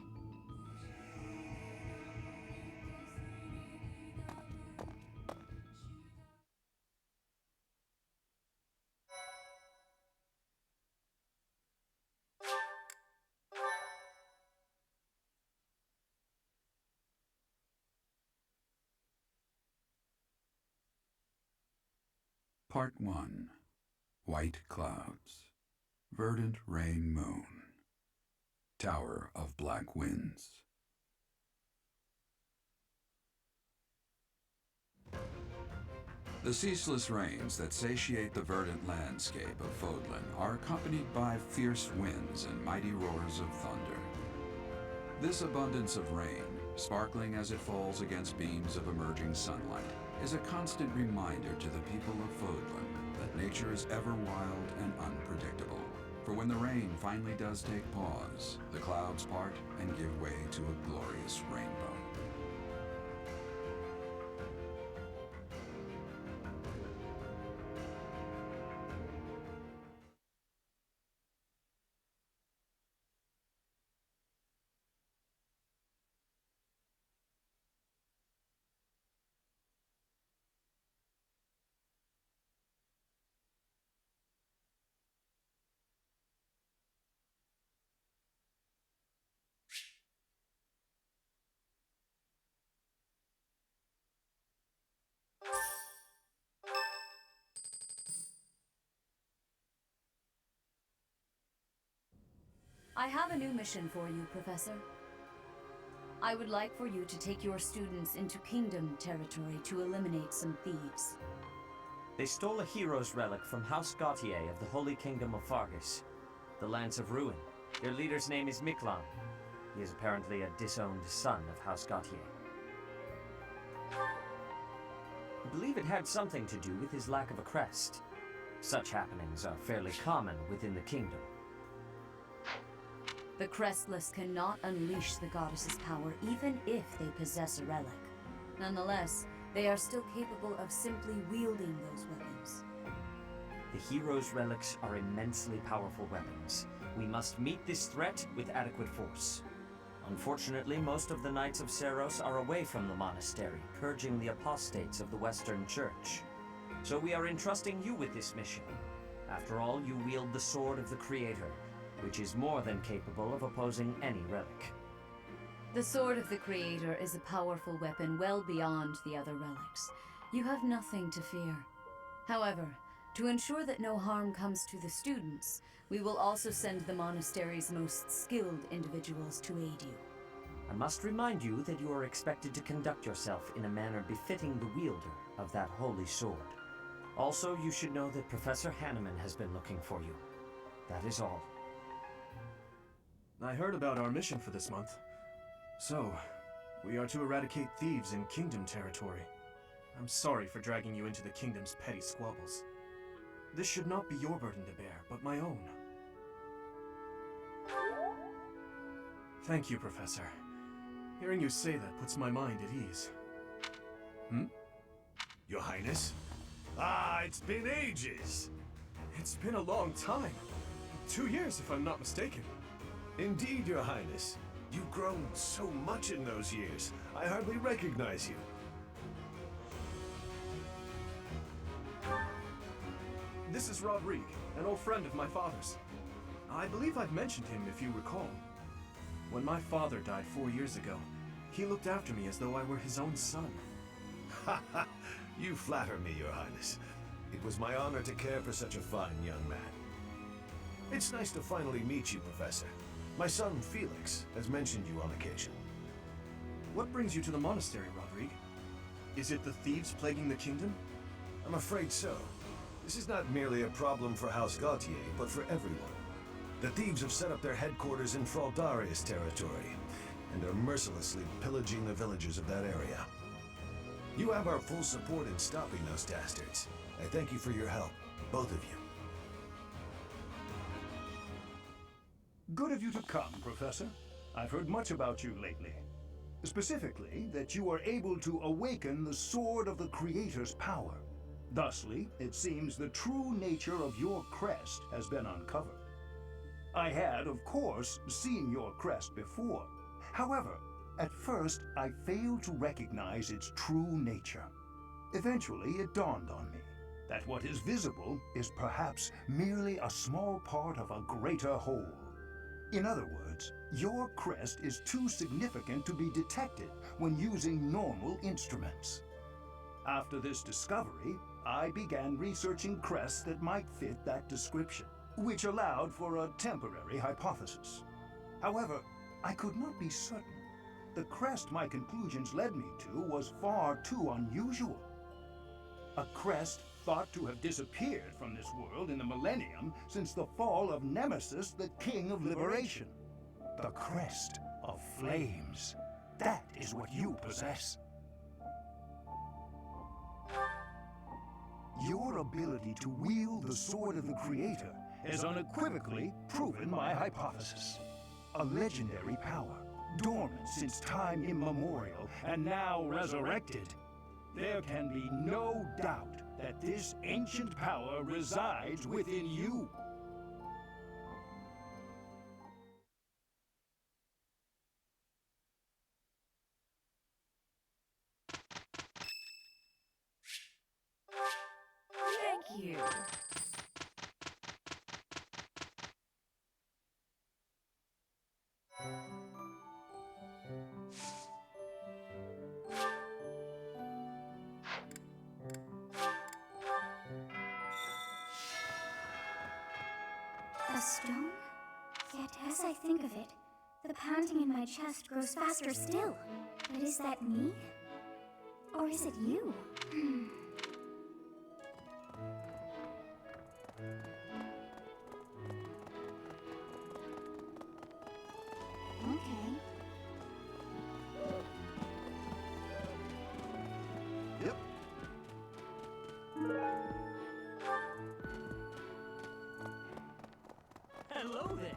Speaker 1: Part 1. White Clouds. Verdant Rain Moon. Tower of Black Winds. The ceaseless rains that satiate the verdant landscape of Fodlan are accompanied by fierce winds and mighty roars of thunder. This abundance of rain, sparkling as it falls against beams of emerging sunlight, is a constant reminder to the people of Fodlan that nature is ever wild and unpredictable. For when the rain finally does take pause, the clouds part and give way to a glorious rainbow.
Speaker 6: I have a new mission for you, Professor. I would like for you to take your students into Kingdom territory to eliminate some thieves.
Speaker 14: They stole a hero's relic from House Gautier of the Holy Kingdom of Fargus, the Lance of Ruin. Their leader's name is Miklan. He is apparently a disowned son of House Gautier. I believe it had something to do with his lack of a crest. Such happenings are fairly common within the kingdom.
Speaker 6: The Crestless cannot unleash the goddess's power even if they possess a relic. Nonetheless, they are still capable of simply wielding those weapons.
Speaker 14: The hero's relics are immensely powerful weapons. We must meet this threat with adequate force. Unfortunately, most of the Knights of Seiros are away from the monastery, purging the apostates of the Western Church. So we are entrusting you with this mission. After all, you wield the Sword of the Creator, which is more than capable of opposing any relic.
Speaker 6: The Sword of the Creator is a powerful weapon well beyond the other relics. You have nothing to fear. However, to ensure that no harm comes to the students, we will also send the monastery's most skilled individuals to aid you.
Speaker 14: I must remind you that you are expected to conduct yourself in a manner befitting the wielder of that holy sword. Also, you should know that Professor Hanneman has been looking for you. That is all.
Speaker 3: I heard about our mission for this month. So, we are to eradicate thieves in Kingdom territory. I'm sorry for dragging you into the Kingdom's petty squabbles. This should not be your burden to bear, but my own. Thank you, Professor. Hearing you say that puts my mind at ease.
Speaker 22: Your Highness? It's been ages!
Speaker 3: It's been a long time. 2 years, if I'm not mistaken.
Speaker 22: Indeed, Your Highness. You've grown so much in those years, I hardly recognize you.
Speaker 3: This is Rodrigue, an old friend of my father's. I believe I've mentioned him, if you recall. When my father died 4 years ago, he looked after me as though I were his own son.
Speaker 22: Ha ha! You flatter me, Your Highness. It was my honor to care for such a fine young man. It's nice to finally meet you, Professor. My son, Felix, has mentioned you on occasion.
Speaker 3: What brings you to the monastery, Rodrigue? Is it the thieves plaguing the kingdom?
Speaker 22: I'm afraid so. This is not merely a problem for House Gautier, but for everyone. The thieves have set up their headquarters in Fraldarius territory, and are mercilessly pillaging the villagers of that area. You have our full support in stopping those dastards. I thank you for your help, both of you.
Speaker 9: Good of you to come, Professor. I've heard much about you lately. Specifically, that you are able to awaken the Sword of the Creator's power. Thusly, it seems the true nature of your crest has been uncovered. I had, of course, seen your crest before. However, at first, I failed to recognize its true nature. Eventually, it dawned on me that what is visible is perhaps merely a small part of a greater whole. In other words, your crest is too significant to be detected when using normal instruments. After this discovery, I began researching crests that might fit that description, which allowed for a temporary hypothesis. However, I could not be certain. The crest my conclusions led me to was far too unusual. A crest thought to have disappeared from this world in the millennium since the fall of Nemesis, the King of Liberation. The crest of flames. That is what you possess. Your ability to wield the Sword of the Creator has unequivocally proven my hypothesis. A legendary power, dormant since time immemorial, and now resurrected. There can be no doubt that this ancient power resides within you.
Speaker 6: Thank you.
Speaker 7: A stone? Yet as I think of it, the pounding in my chest grows faster still. But is that me? Or is it you? Okay.
Speaker 22: Yep.
Speaker 19: Hello there.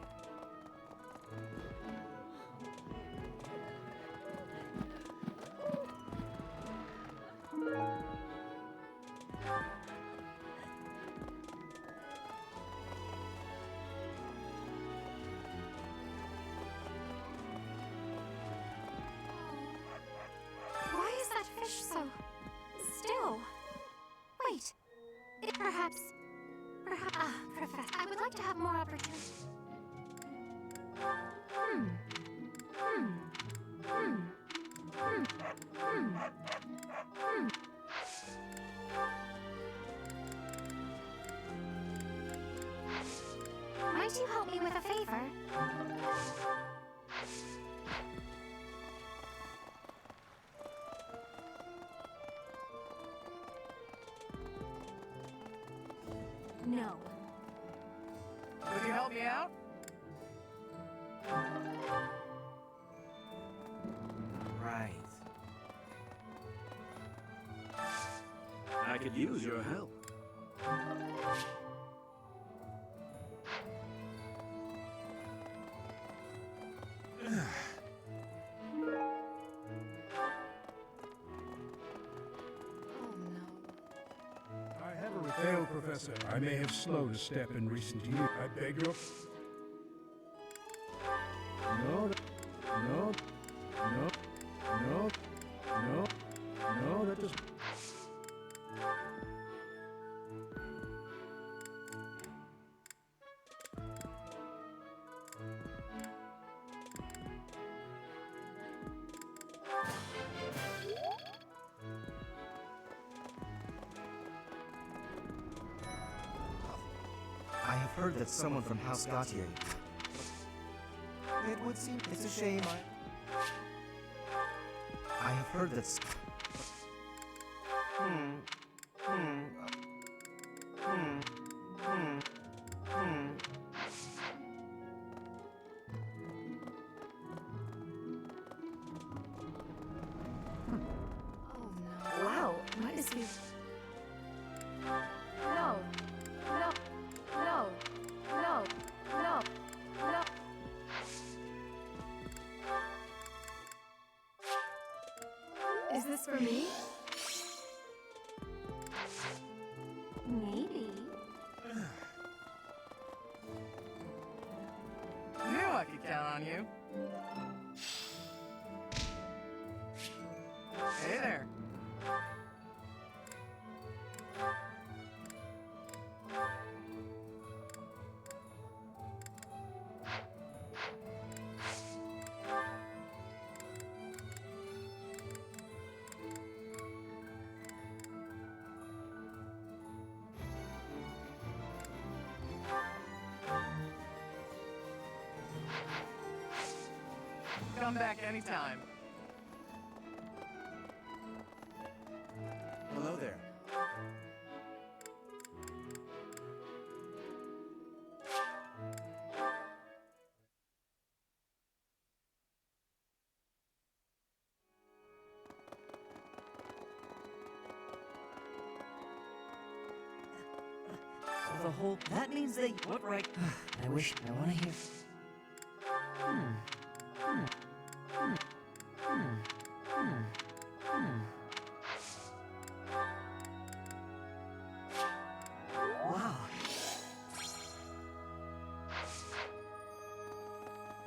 Speaker 15: Why is that fish so still? Wait. Perhaps. Professor, I would like to have more opportunity. Might you help me with a favor?
Speaker 6: No.
Speaker 12: Could you help me out? Right. I could use your help.
Speaker 23: I have a failed, Professor. I may have slowed a step in recent years. I beg your... No, no, no, no, no, no, that doesn't...
Speaker 2: I've heard that someone from House Gautier... It would seem it's a shame I have heard that...
Speaker 11: Wow, what is he? No. No. No. No. No. No. Is this for me?
Speaker 15: Maybe.
Speaker 5: Knew I could count on you. Hey there. Come back anytime.
Speaker 2: Hello there.
Speaker 13: So the whole... That means they... What right... I wish... I want to hear... Wow.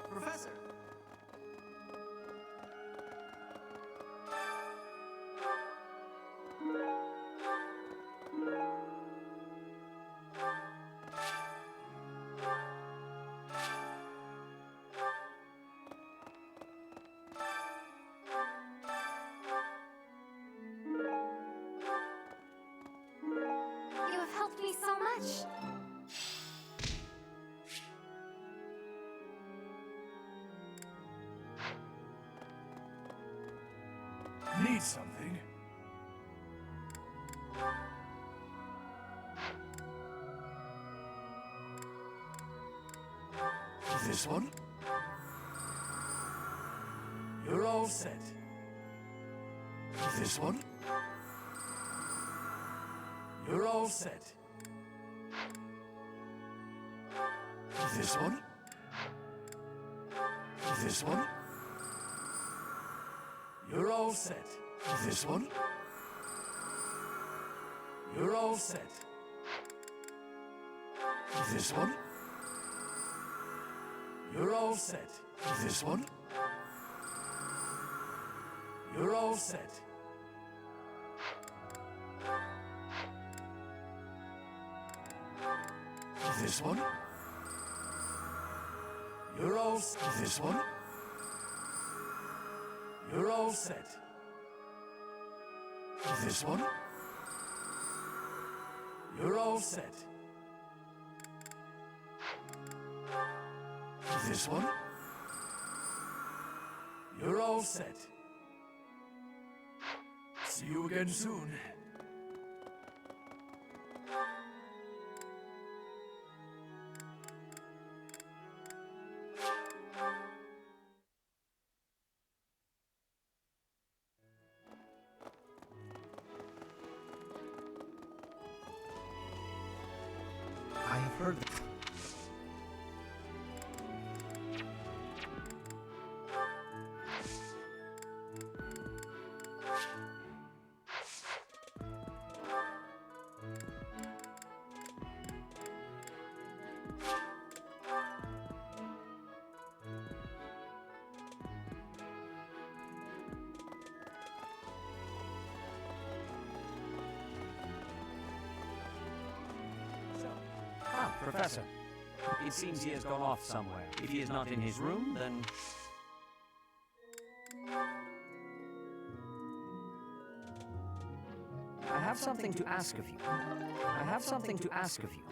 Speaker 5: Professor.
Speaker 15: You have helped me so much.
Speaker 16: Need something? This one? You're all set. This one? You're all set. This one? This one? You're all set. This one? You're all set. This one? You're all set. This one? You're all set. This one? You're all this one? You're all set. This one? You're all set. This one? You're all set. See you again soon.
Speaker 2: I have heard that...
Speaker 14: Professor, it seems he has gone off somewhere. If he is not in his room, then... I have something to ask of you. I have something to ask of you.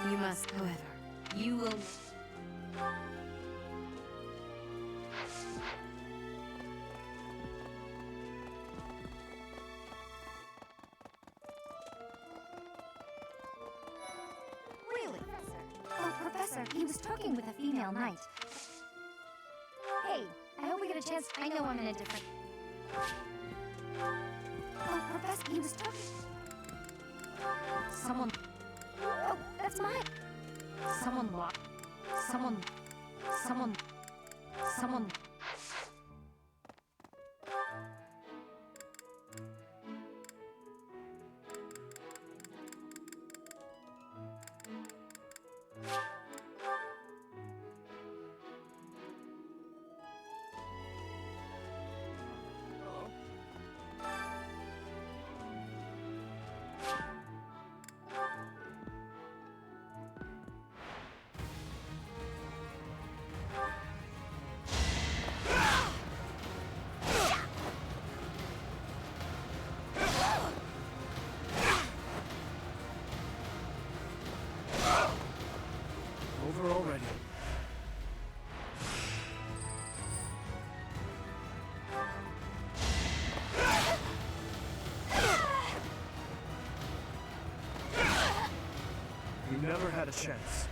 Speaker 6: You must, however, you will...
Speaker 15: Really, Professor? Oh, Professor, he was talking with a female knight. Hey, I hope we get a chance. I know I'm in a different... Oh, Professor, he was talking...
Speaker 18: Someone...
Speaker 15: Oh, that's mine!
Speaker 18: Someone locked... Someone...
Speaker 3: Over already. You never had a chance.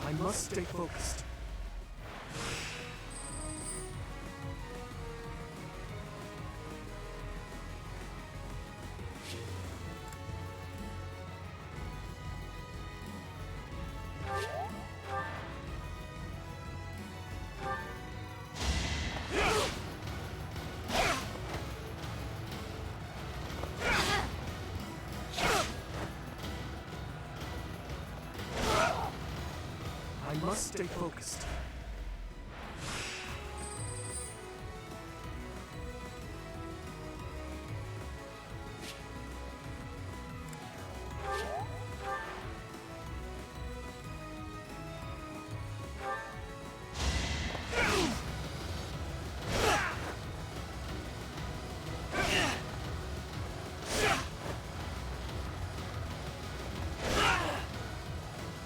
Speaker 3: I must stay focused. I must stay focused.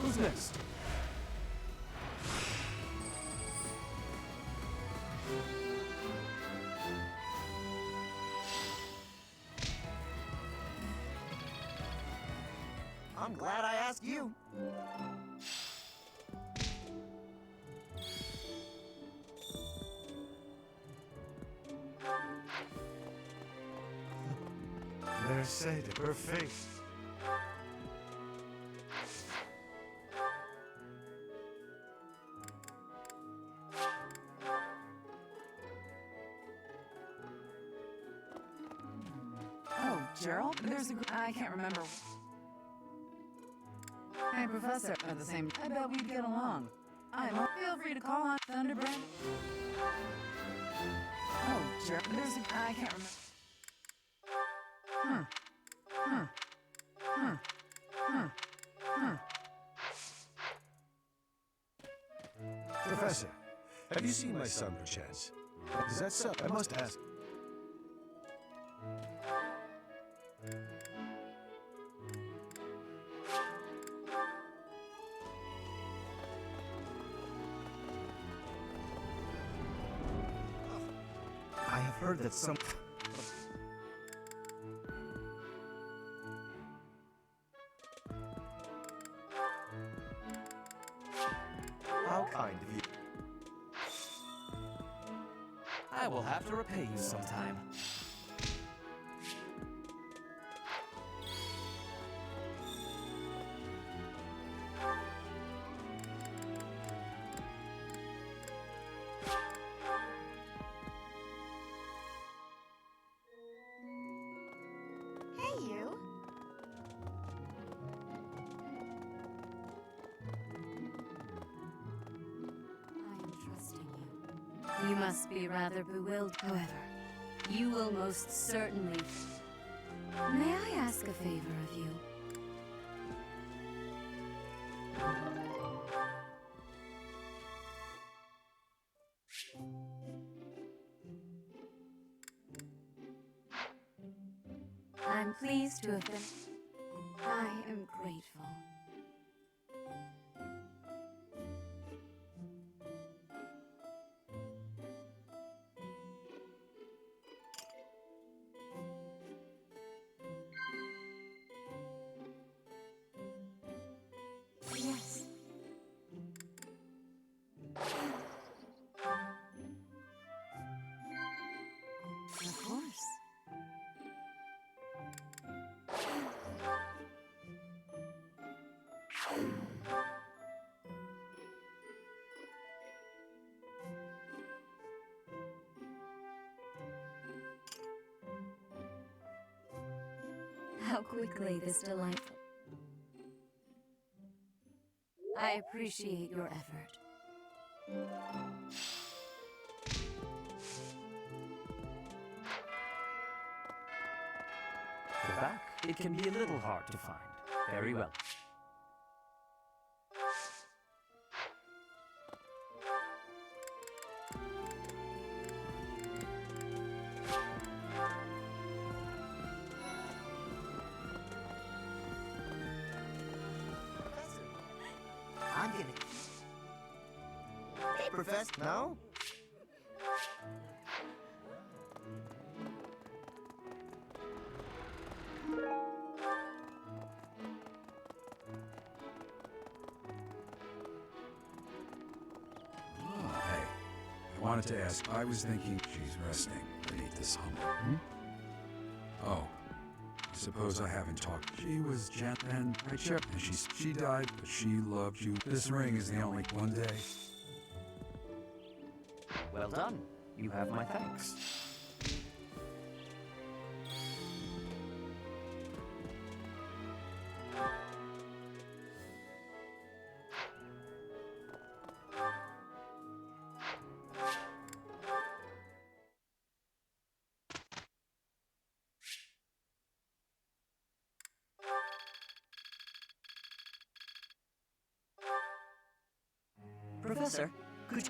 Speaker 3: Who's next?
Speaker 2: I'm glad I asked you.
Speaker 22: Merced de her face.
Speaker 5: Oh, Gerald? I can't remember. Hey, Professor. At the same I bet we'd get along. Feel free to call on Thunderbrand. Oh, Gerald. I can't remember.
Speaker 22: Professor, have you seen my son perchance? Is that so? I must ask.
Speaker 2: I have heard that some... How kind of you. I will have to repay you sometime.
Speaker 15: Hey, you.
Speaker 6: I am trusting you. You must be rather bewildered, however. You will most certainly... May I ask a favor of you? I'm pleased to have been. I am grateful. Yes. Of course. How quickly this delightful. I appreciate your effort.
Speaker 14: The back, it can be a little hard to find. Very well.
Speaker 2: I'm gonna... Hey, Professor, no?
Speaker 1: Hey, I wanted to ask, I was thinking she's resting beneath this humble. Oh, I suppose I haven't talked. She was gentle and I checked and she died, but she loved you. This ring is the only one day.
Speaker 14: Well done. You have my thanks.
Speaker 13: Professor, could you...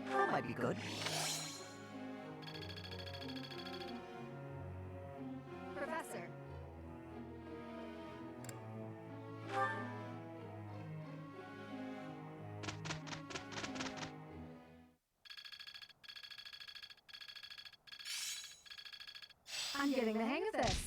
Speaker 13: That might be good.
Speaker 11: Professor. I'm getting the hang of this.